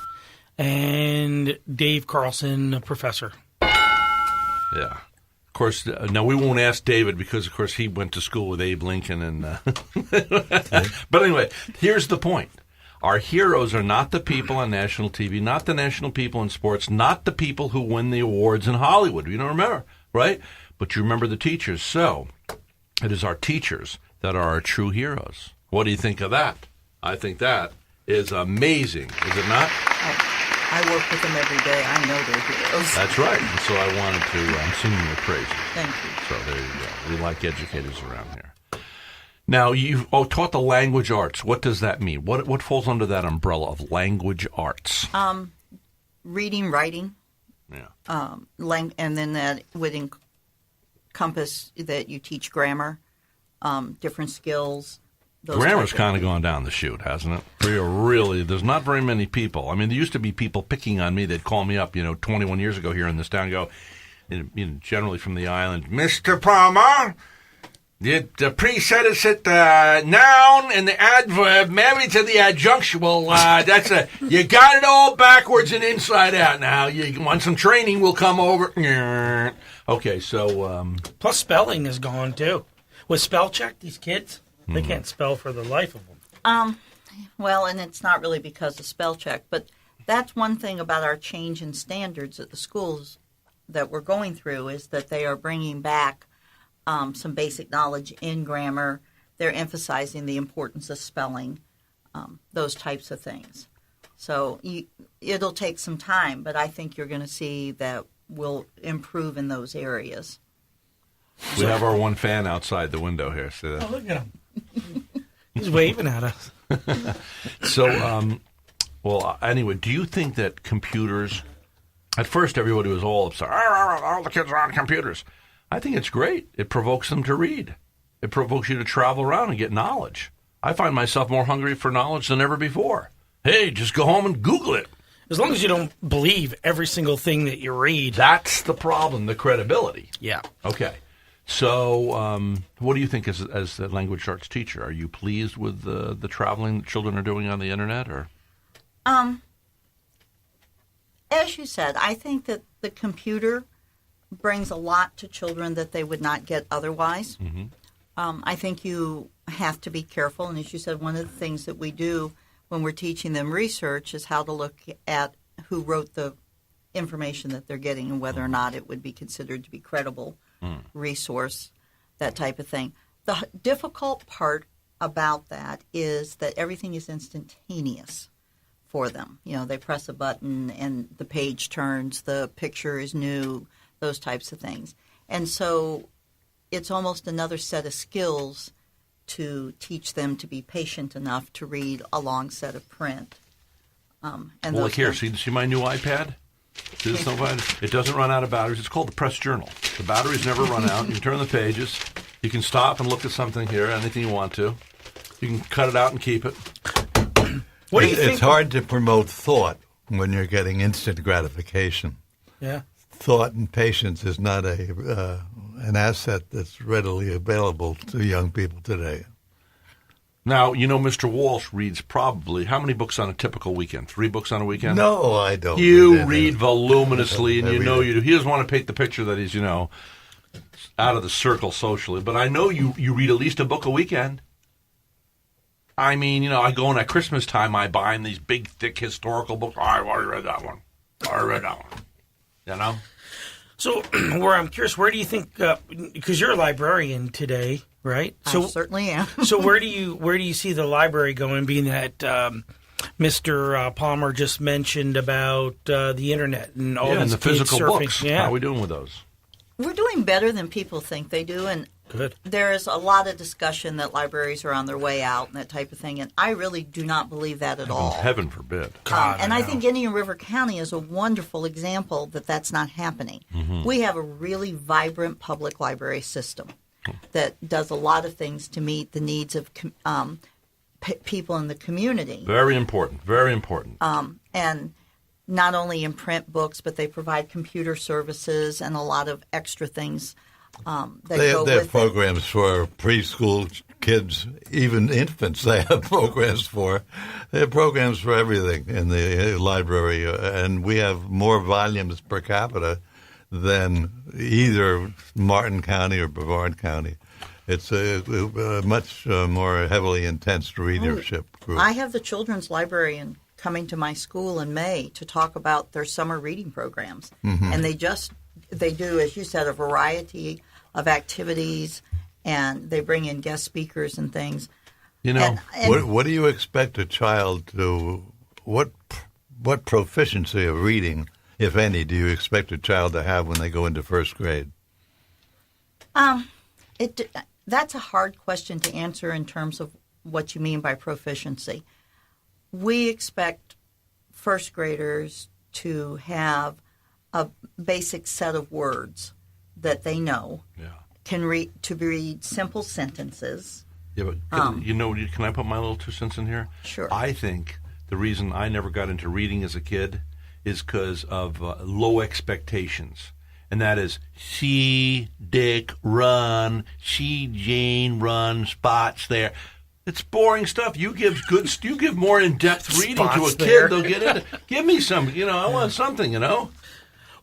[SPEAKER 6] And Dave Carlson, a professor.
[SPEAKER 3] Yeah. Of course, now we won't ask David because, of course, he went to school with Abe Lincoln. But anyway, here's the point. Our heroes are not the people on national TV, not the national people in sports, not the people who win the awards in Hollywood. You don't remember, right? But you remember the teachers. So it is our teachers that are our true heroes. What do you think of that? I think that is amazing, is it not?
[SPEAKER 12] I work with them every day. I know they're heroes.
[SPEAKER 3] That's right. And so I wanted to sing your praises.
[SPEAKER 12] Thank you.
[SPEAKER 3] So there you go. We like educators around here. Now, you've taught the language arts. What does that mean? What falls under that umbrella of language arts?
[SPEAKER 12] Reading, writing.
[SPEAKER 3] Yeah.
[SPEAKER 12] And then that would encompass that you teach grammar, different skills.
[SPEAKER 3] Grammar's kind of gone down the chute, hasn't it? Really, there's not very many people. I mean, there used to be people picking on me. They'd call me up, 21 years ago here in this town, go, generally from the island, Mr. Palmer, the pre-cedicate noun and the adverb married to the adjunctional, you got it all backwards and inside out now. You want some training, we'll come over. Okay, so...
[SPEAKER 6] Plus spelling is gone, too. With spell check, these kids... They can't spell for the life of them.
[SPEAKER 12] Well, and it's not really because of spell check, but that's one thing about our change in standards at the schools that we're going through is that they are bringing back some basic knowledge in grammar. They're emphasizing the importance of spelling, those types of things. So it'll take some time, but I think you're going to see that we'll improve in those areas.
[SPEAKER 3] We have our one fan outside the window here. See that?
[SPEAKER 6] Oh, look at him. He's waving at us.
[SPEAKER 3] So, anyway, do you think that computers, at first everybody was all upset, all the kids are on computers. I think it's great. It provokes them to read. It provokes you to travel around and get knowledge. I find myself more hungry for knowledge than ever before. Hey, just go home and Google it.
[SPEAKER 6] As long as you don't believe every single thing that you read.
[SPEAKER 3] That's the problem, the credibility.
[SPEAKER 6] Yeah.
[SPEAKER 3] Okay. So, what do you think as a language arts teacher? Are you pleased with the traveling that children are doing on the internet, or?
[SPEAKER 12] As you said, I think that the computer brings a lot to children that they would not get otherwise.
[SPEAKER 3] Mm-hmm.
[SPEAKER 12] I think you have to be careful, and as you said, one of the things that we do when we're teaching them research is how to look at who wrote the information that they're getting and whether or not it would be considered to be credible. resource, that type of thing. The difficult part about that is that everything is instantaneous for them. You know, they press a button and the page turns, the picture is new, those types of things. And so it's almost another set of skills to teach them to be patient enough to read a long set of print.
[SPEAKER 3] Well, look here. See my new iPad? See this iPad? It doesn't run out of batteries. It's called the Press Journal. The batteries never run out. You can turn the pages. You can stop and look at something here, anything you want to. You can cut it out and keep it.
[SPEAKER 6] What do you think?
[SPEAKER 4] It's hard to promote thought when you're getting instant gratification.
[SPEAKER 6] Yeah.
[SPEAKER 4] Thought and patience is not an asset that's readily available to young people today.
[SPEAKER 3] Now, you know, Mr. Walsh reads probably, how many books on a typical weekend? 3 books on a weekend?
[SPEAKER 4] No, I don't.
[SPEAKER 3] You read voluminously, and you know you do. He doesn't want to paint the picture that he's, out of the circle socially. But I know you read at least a book a weekend. I mean, I go in at Christmas time, I buy in these big, thick historical books. Oh, I've already read that one.
[SPEAKER 6] So, where I'm curious, where do you think? Because you're a librarian today, right? So,
[SPEAKER 12] I certainly am.
[SPEAKER 6] So, where do you see the library going? Being that Mr. Palmer just mentioned about the internet and all these
[SPEAKER 3] and the
[SPEAKER 6] kids
[SPEAKER 3] physical
[SPEAKER 6] surfing.
[SPEAKER 3] books.
[SPEAKER 6] Yeah.
[SPEAKER 3] How are we doing with those?
[SPEAKER 12] We're doing better than people think they do, and
[SPEAKER 6] Good.
[SPEAKER 12] There's a lot of discussion that libraries are on their way out and that type of thing, and I really do not believe that at all.
[SPEAKER 3] Heaven forbid.
[SPEAKER 12] And I think Indian River County is a wonderful example that that's not happening.
[SPEAKER 3] Mm-hmm.
[SPEAKER 12] We have a really vibrant public library system that does a lot of things to meet the needs of people in the community.
[SPEAKER 3] Very important. Very important.
[SPEAKER 12] And not only in print books, but they provide computer services and a lot of extra things
[SPEAKER 4] they have programs for preschool kids, even infants. They have programs for. They have programs for everything in the library, and we have more volumes per capita than either Martin County or Brevard County. It's a much more heavily intense readership group.
[SPEAKER 12] I have the children's librarian coming to my school in May to talk about their summer reading programs, and they do, as you said, a variety of activities, and they bring in guest speakers and things.
[SPEAKER 4] What do you expect a child to? What proficiency of reading, if any, do you expect a child to have when they go into first grade?
[SPEAKER 12] That's a hard question to answer in terms of what you mean by proficiency. We expect first graders to have a basic set of words that they know, can read simple sentences.
[SPEAKER 3] Yeah, but can I put my little 2 cents in here?
[SPEAKER 12] Sure.
[SPEAKER 3] I think the reason I never got into reading as a kid is because of low expectations. And that is, see Dick run, see Jane run, spots there. It's boring stuff. You give more in-depth reading to a kid, they'll get into. Give me some. I want something.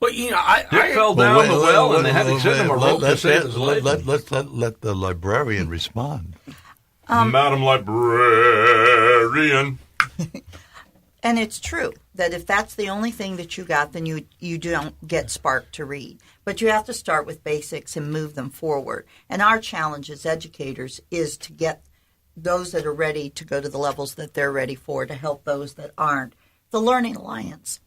[SPEAKER 3] Well, Dick fell down the well, and they had to send him a rope to save his life.
[SPEAKER 4] Let the librarian respond.
[SPEAKER 3] Madam Librarian.
[SPEAKER 12] And it's true that if that's the only thing that you got, then you don't get sparked to read. But you have to start with basics and move them forward. And our challenge as educators is to get those that are ready to go to the levels that they're ready for, to help those that aren't. The Learning Alliance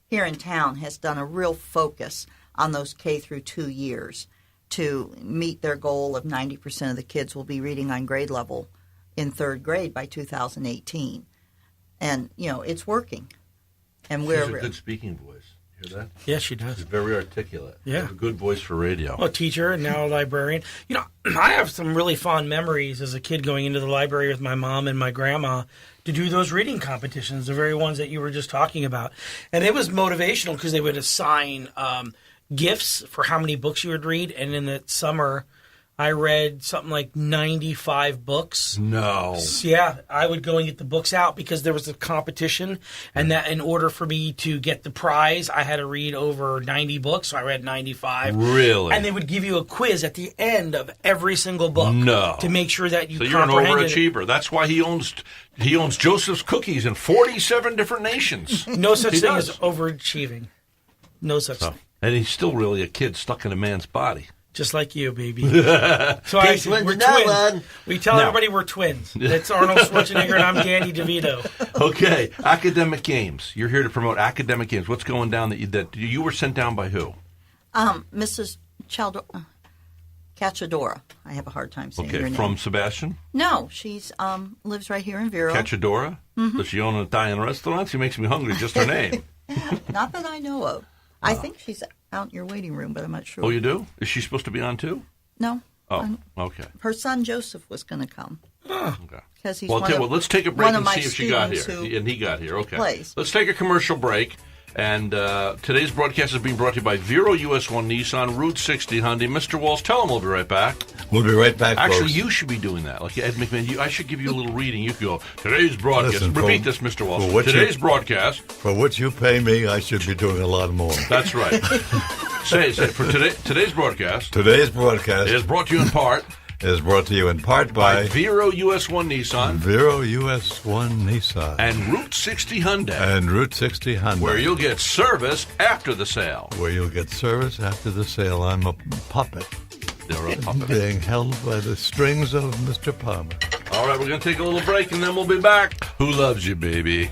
[SPEAKER 12] here in town has done a real focus on those K through 2 years to meet their goal of 90% of the kids will be reading on grade level in 3rd grade by 2018. And, it's working. And
[SPEAKER 3] She's a good speaking voice. Hear that?
[SPEAKER 6] Yes, she does.
[SPEAKER 3] She's very articulate.
[SPEAKER 6] Yeah.
[SPEAKER 3] A good voice for radio.
[SPEAKER 6] Well, a teacher and now a librarian. I have some really fond memories as a kid going into the library with my mom and my grandma to do those reading competitions, the very ones that you were just talking about. And it was motivational because they would assign gifts for how many books you would read. And in the summer, I read something like 95 books.
[SPEAKER 3] No.
[SPEAKER 6] Yeah, I would go and get the books out because there was a competition, and that in order for me to get the prize, I had to read over 90 books, so I read 95.
[SPEAKER 3] Really?
[SPEAKER 6] And they would give you a quiz at the end of every single book.
[SPEAKER 3] No.
[SPEAKER 6] To make sure that you
[SPEAKER 3] So you're an
[SPEAKER 6] comprehended
[SPEAKER 3] overachiever. That's why he owns Joseph's Cookies in 47 different nations.
[SPEAKER 6] No such thing as overachieving. No such thing.
[SPEAKER 3] And he's still really a kid stuck in a man's body.
[SPEAKER 6] Just like you, baby. So I said, we're twins. We tell everybody we're twins. That's Arnold Schwarzenegger and I'm Danny DeVito.
[SPEAKER 3] Okay, academic games. You're here to promote academic games. What's going down that you were sent down by who?
[SPEAKER 12] Mrs. Cacciadora. I have a hard time saying her name.
[SPEAKER 3] Okay, from Sebastian?
[SPEAKER 12] No, she's lives right here in Vero.
[SPEAKER 3] Cacciadora? Mm-hmm. Does she own an Italian restaurant? She makes me hungry, just her name.
[SPEAKER 12] Not that I know of. I think she's out in your waiting room, but I'm not sure.
[SPEAKER 3] Oh, you do? Is she supposed to be on too?
[SPEAKER 12] No.
[SPEAKER 3] Oh, okay.
[SPEAKER 12] Her son Joseph was going to come.
[SPEAKER 3] Okay.
[SPEAKER 12] Because he's
[SPEAKER 3] let's take a break and see if she got here.
[SPEAKER 12] And
[SPEAKER 3] he got here. Okay.
[SPEAKER 12] Plays.
[SPEAKER 3] Let's take a commercial break. And today's broadcast is being brought to you by Vero US 1 Nissan, Route 60 Hyundai. Mr. Walsh, tell them we'll be right back.
[SPEAKER 4] We'll be right back,
[SPEAKER 3] Actually,
[SPEAKER 4] folks.
[SPEAKER 3] you should be doing that. Like Ed McMahon, I should give you a little reading. You could go, today's broadcast.
[SPEAKER 4] Listen,
[SPEAKER 3] Repeat this, Mr. Walsh. Today's broadcast.
[SPEAKER 4] For what you pay me, I should be doing a lot more.
[SPEAKER 3] That's right. say for today's broadcast.
[SPEAKER 4] Today's broadcast
[SPEAKER 3] is brought to you in part.
[SPEAKER 4] Is brought to you in part by
[SPEAKER 3] Vero US 1 Nissan.
[SPEAKER 4] Vero US 1 Nissan.
[SPEAKER 3] And Route 60 Hyundai. Where you'll get service after the sale.
[SPEAKER 4] I'm a puppet.
[SPEAKER 3] You're a puppet.
[SPEAKER 4] Being held by the strings of Mr. Palmer.
[SPEAKER 3] All right, we're going to take a little break and then we'll be back. Who loves you, baby?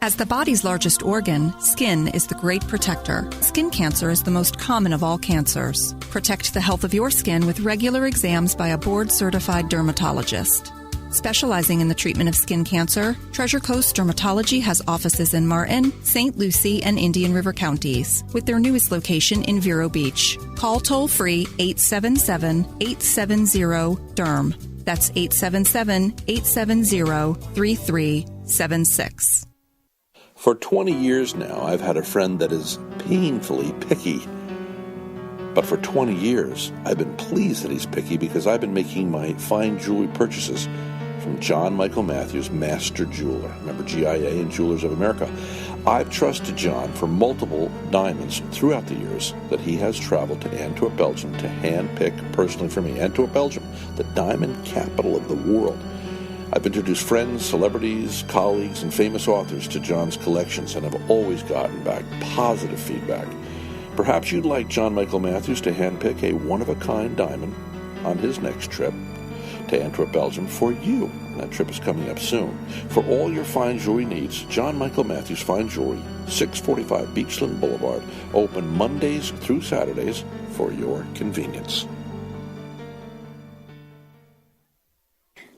[SPEAKER 13] As the body's largest organ, skin is the great protector. Skin cancer is the most common of all cancers. Protect the health of your skin with regular exams by a board-certified dermatologist. Specializing in the treatment of skin cancer, Treasure Coast Dermatology has offices in Martin, St. Lucie, and Indian River counties, with their newest location in Vero Beach. Call toll-free 877-870-DERM. That's 877-870-3376.
[SPEAKER 14] For 20 years now, I've had a friend that is painfully picky. But for 20 years, I've been pleased that he's picky because I've been making my fine jewelry purchases from John Michael Matthews, Master Jeweler. Remember GIA and Jewelers of America. I've trusted John for multiple diamonds throughout the years that he has traveled to Antwerp, Belgium to hand-pick personally for me. Antwerp, Belgium, the diamond capital of the world. I've introduced friends, celebrities, colleagues, and famous authors to John's collections and have always gotten back positive feedback. Perhaps you'd like John Michael Matthews to handpick a one-of-a-kind diamond on his next trip to Antwerp, Belgium for you. That trip is coming up soon. For all your fine jewelry needs, John Michael Matthews Fine Jewelry, 645 Beachland Boulevard, open Mondays through Saturdays for your convenience.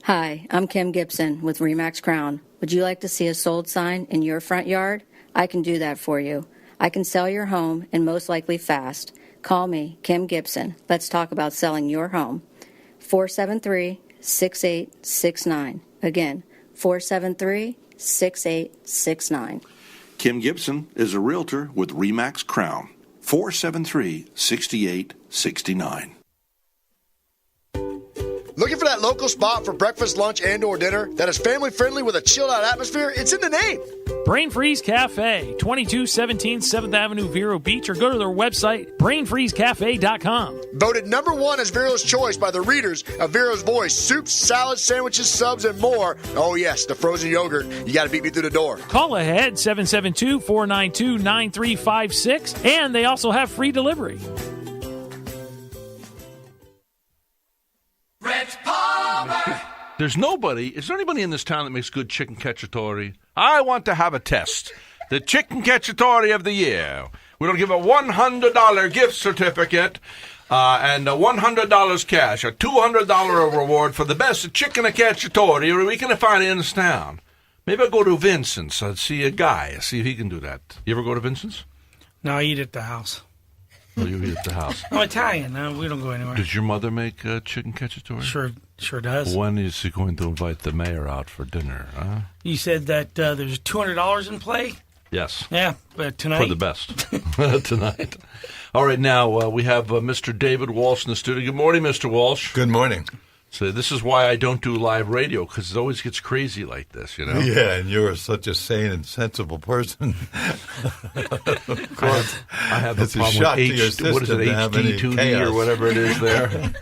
[SPEAKER 15] Hi, I'm Kim Gibson with Remax Crown. Would you like to see a sold sign in your front yard? I can do that for you. I can sell your home, and most likely fast. Call me, Kim Gibson. Let's talk about selling your home. 473-6869. Again, 473-6869.
[SPEAKER 14] Kim Gibson is a realtor with Remax Crown. 473-6869.
[SPEAKER 16] Looking for that local spot for breakfast, lunch, and or dinner that is family-friendly with a chilled-out atmosphere? It's in the name.
[SPEAKER 17] Brain Freeze Cafe, 2217 7th Avenue, Vero Beach, or go to their website, brainfreezecafe.com.
[SPEAKER 16] Voted #1 as Vero's choice by the readers of Vero's Voice. Soups, salads, sandwiches, subs, and more. Oh, yes, the frozen yogurt. You got to beat me through the door.
[SPEAKER 17] Call ahead, 772-492-9356, and they also have free delivery.
[SPEAKER 11] Rhett Palmer.
[SPEAKER 3] Is there anybody in this town that makes good chicken cacciatore? I want to have a test. The chicken cacciatore of the year. We're going to give a $100 gift certificate and $100 cash, a $200 reward for the best chicken cacciatore we can find in this town. Maybe I'll go to Vincent's. I'll see a guy, see if he can do that. You ever go to Vincent's?
[SPEAKER 6] No, I eat at the house.
[SPEAKER 3] Oh, you eat at the house.
[SPEAKER 6] I'm Italian. No, we don't go anywhere.
[SPEAKER 3] Does your mother make chicken cacciatore?
[SPEAKER 6] Sure does.
[SPEAKER 3] When is she going to invite the mayor out for dinner? Huh?
[SPEAKER 6] You said that there's $200 in play?
[SPEAKER 3] Yes.
[SPEAKER 6] Yeah, but tonight?
[SPEAKER 3] For the best. Tonight. All right, now we have Mr. David Walsh in the studio. Good morning, Mr. Walsh.
[SPEAKER 4] Good morning.
[SPEAKER 3] So this is why I don't do live radio, because it always gets crazy like this, you know?
[SPEAKER 4] Yeah, and you're such a sane and sensible person. Of course,
[SPEAKER 3] I have a
[SPEAKER 4] it's
[SPEAKER 3] problem
[SPEAKER 4] shock
[SPEAKER 3] with
[SPEAKER 4] to your system
[SPEAKER 3] what is it,
[SPEAKER 4] to have any
[SPEAKER 3] HD2D
[SPEAKER 4] chaos.
[SPEAKER 3] or whatever it is there.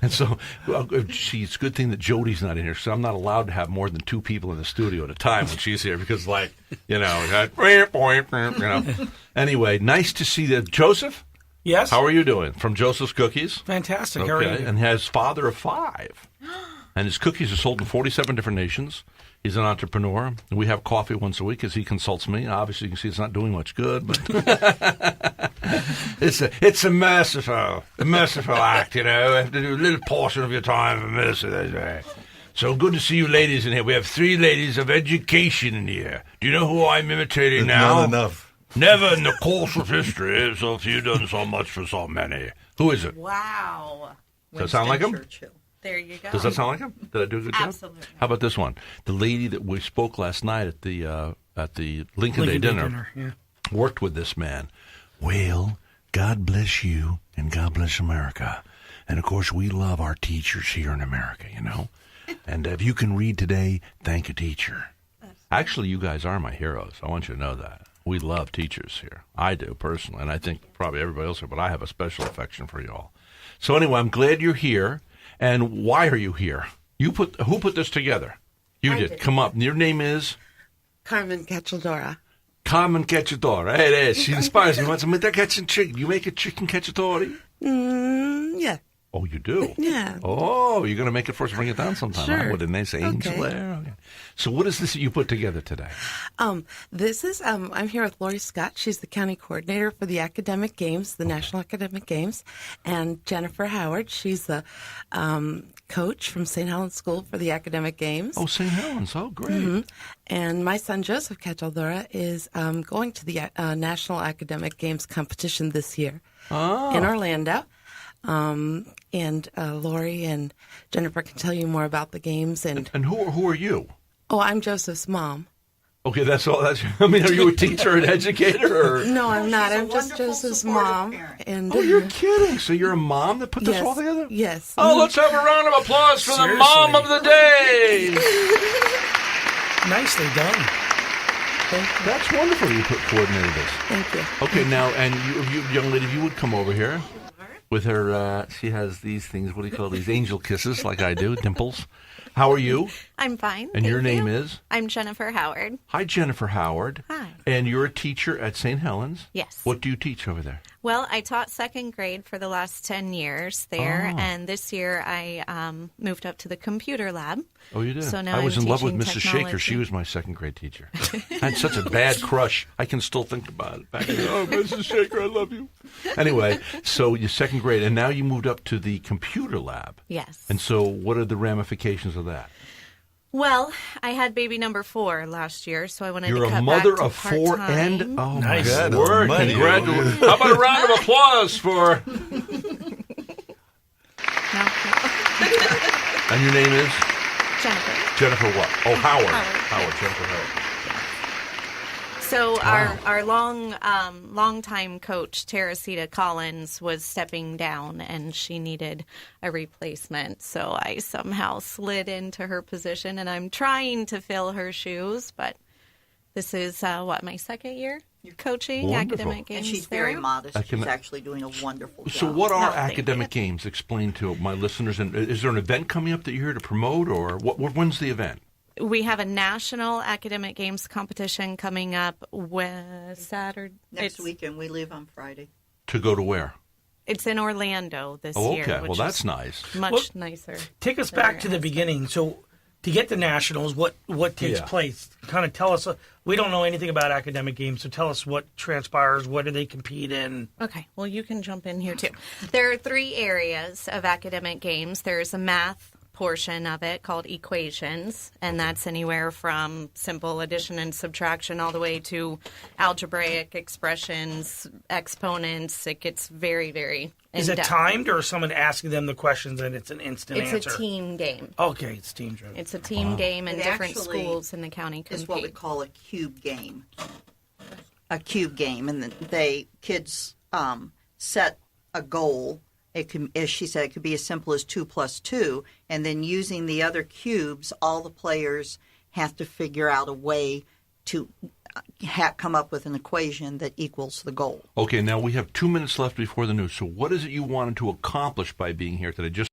[SPEAKER 3] And so, it's a good thing that Jody's not in here, so I'm not allowed to have more than 2 people in the studio at a time when she's here, because, like, you know. Anyway, nice to see that. Joseph?
[SPEAKER 6] Yes?
[SPEAKER 3] How are you doing? From Joseph's Cookies?
[SPEAKER 6] Fantastic.
[SPEAKER 3] Okay,
[SPEAKER 6] How are you?
[SPEAKER 3] and has father of 5. And his cookies are sold in 47 different nations. He's an entrepreneur. We have coffee once a week as he consults me. Obviously, you can see it's not doing much good, but it's a merciful act, you know. You have to do a little portion of your time for mercy. So good to see you ladies in here. We have 3 ladies of education in here. Do you know who I'm imitating
[SPEAKER 4] It's
[SPEAKER 3] now?
[SPEAKER 4] not enough.
[SPEAKER 3] Never in the course of history so few done so much for so many. Who is it?
[SPEAKER 7] Wow.
[SPEAKER 3] Does that sound like him?
[SPEAKER 7] There you go.
[SPEAKER 3] Does that sound like him? Did I do a good job?
[SPEAKER 7] Absolutely.
[SPEAKER 3] How about this one? The lady that we spoke last night at the Lincoln Day dinner
[SPEAKER 6] Yeah.
[SPEAKER 3] worked with this man. Well, God bless you and God bless America. And, of course, we love our teachers here in America, you know. And if you can read today, thank a teacher. Actually, you guys are my heroes. I want you to know that. We love teachers here. I do, personally, and I think probably everybody else here, but I have a special affection for you all. So anyway, I'm glad you're here. And why are you here? Who put this together? You
[SPEAKER 18] I
[SPEAKER 3] did.
[SPEAKER 18] did.
[SPEAKER 3] Come up. Your name is?
[SPEAKER 18] Carmen Cachaldora.
[SPEAKER 3] Carmen Cacciatore. Hey, there. She inspires me. Wants to make that chicken. You make a chicken cacciatore?
[SPEAKER 18] Yeah.
[SPEAKER 3] Oh, you do?
[SPEAKER 18] Yeah.
[SPEAKER 3] Oh, you're going to make it for us and bring it down sometime.
[SPEAKER 18] Sure.
[SPEAKER 3] Huh? With a nice angel
[SPEAKER 18] Okay.
[SPEAKER 3] there. Okay. So what is this that you put together today?
[SPEAKER 18] This is, I'm here with Lori Scott. She's the county coordinator for the academic games, the National Academic Games, and Jennifer Howard. She's the coach from St. Helens School for the academic games.
[SPEAKER 3] Oh, St. Helens. Oh, great.
[SPEAKER 18] Mm-hmm. And my son, Joseph Cachaldora, is going to the National Academic Games competition this year in Orlando. And Lori and Jennifer can tell you more about the games. And
[SPEAKER 3] who are you?
[SPEAKER 18] Oh, I'm Joseph's mom.
[SPEAKER 3] Okay, that's all. I mean, are you a teacher, an educator? Or?
[SPEAKER 18] No, I'm not. I'm just Joseph's mom. And
[SPEAKER 3] Oh, you're kidding. So you're a mom that put this
[SPEAKER 18] Yes.
[SPEAKER 3] all together?
[SPEAKER 18] Yes.
[SPEAKER 3] Oh, let's have a round of applause for the
[SPEAKER 6] Seriously.
[SPEAKER 3] mom of the day.
[SPEAKER 6] Nicely done.
[SPEAKER 3] That's wonderful you coordinated this.
[SPEAKER 18] Thank you.
[SPEAKER 3] Okay, now, and you young lady, if you would come over here with her, she has these things, what do you call these, angel kisses, like I do, dimples. How are you?
[SPEAKER 19] I'm fine.
[SPEAKER 3] And your
[SPEAKER 19] thank
[SPEAKER 3] name
[SPEAKER 19] you.
[SPEAKER 3] is?
[SPEAKER 19] I'm Jennifer Howard.
[SPEAKER 3] Hi, Jennifer Howard.
[SPEAKER 19] Hi.
[SPEAKER 3] And you're a teacher at St. Helens?
[SPEAKER 19] Yes.
[SPEAKER 3] What do you teach over there?
[SPEAKER 19] Well, I taught second grade for the last 10 years there,
[SPEAKER 3] Oh.
[SPEAKER 19] and this year I moved up to the computer lab.
[SPEAKER 3] Oh, you did?
[SPEAKER 19] So now
[SPEAKER 3] I was
[SPEAKER 19] I'm
[SPEAKER 3] in love with
[SPEAKER 19] teaching
[SPEAKER 3] Mrs. Shaker.
[SPEAKER 19] technology.
[SPEAKER 3] She was my second grade teacher. I had such a bad crush. I can still think about it. Back then. Oh, Mrs. Shaker, I love you. Anyway, so you're second grade, and now you moved up to the computer lab.
[SPEAKER 19] Yes.
[SPEAKER 3] And so what are the ramifications of that?
[SPEAKER 19] Well, I had baby number 4 last year, so I wanted
[SPEAKER 3] You're
[SPEAKER 19] to cut
[SPEAKER 3] a mother
[SPEAKER 19] back to
[SPEAKER 3] of 4
[SPEAKER 19] part-time.
[SPEAKER 3] and... Oh,
[SPEAKER 6] Nice.
[SPEAKER 3] my
[SPEAKER 4] God
[SPEAKER 3] word.
[SPEAKER 4] almighty.
[SPEAKER 3] Congratulations. How about a round of applause for... And your name is?
[SPEAKER 19] Jennifer.
[SPEAKER 3] Jennifer what? Oh, Howard.
[SPEAKER 19] Howard.
[SPEAKER 3] Jennifer Howard.
[SPEAKER 19] So our longtime coach, Teresita Collins, was stepping down, and she needed a replacement. So I somehow slid into her position, and I'm trying to fill her shoes. But this is my second year coaching
[SPEAKER 3] Wonderful.
[SPEAKER 19] academic games.
[SPEAKER 12] And she's very
[SPEAKER 19] there.
[SPEAKER 12] modest.
[SPEAKER 3] I can-
[SPEAKER 12] She's actually doing a wonderful job.
[SPEAKER 3] So what are
[SPEAKER 19] No, thank
[SPEAKER 3] academic games? Explain to my listeners. And is there an event coming up that you're here to promote, or when's the event?
[SPEAKER 19] We have a national academic games competition coming up Saturday.
[SPEAKER 12] Next weekend. We leave on Friday.
[SPEAKER 3] To go to where?
[SPEAKER 19] It's in Orlando this
[SPEAKER 3] Oh,
[SPEAKER 19] year.
[SPEAKER 3] okay.
[SPEAKER 19] Which
[SPEAKER 3] Well, that's
[SPEAKER 19] is
[SPEAKER 3] nice.
[SPEAKER 19] Much
[SPEAKER 6] Well,
[SPEAKER 19] nicer.
[SPEAKER 6] Take us
[SPEAKER 19] than
[SPEAKER 6] back
[SPEAKER 19] where
[SPEAKER 6] to
[SPEAKER 19] it
[SPEAKER 6] the
[SPEAKER 19] has been.
[SPEAKER 6] beginning. So, to get to nationals, what takes
[SPEAKER 3] Yeah.
[SPEAKER 6] place? Kind of tell us. We don't know anything about academic games, so tell us what transpires. What do they compete in?
[SPEAKER 19] Okay, well, you can jump in here too. There are 3 areas of academic games. There's a math portion of it called equations, and that's anywhere from simple addition and subtraction all the way to algebraic expressions, exponents. It gets very, very
[SPEAKER 6] Is it
[SPEAKER 19] in-depth.
[SPEAKER 6] timed, or is someone asking them the questions and it's an instant
[SPEAKER 19] It's
[SPEAKER 6] answer?
[SPEAKER 19] a team game.
[SPEAKER 6] Okay, it's team driven.
[SPEAKER 19] It's a team game, and
[SPEAKER 12] It
[SPEAKER 19] different
[SPEAKER 12] actually
[SPEAKER 19] schools in the county compete.
[SPEAKER 12] It's what we call a cube game. A cube game, and kids set a goal, It can, as she said, it could be as simple as 2 + 2, and then using the other cubes, all the players have to figure out a way to come up with an equation that equals the goal.
[SPEAKER 3] Okay, now we have 2 minutes left before the news. So what is it you wanted to accomplish by being here today? Just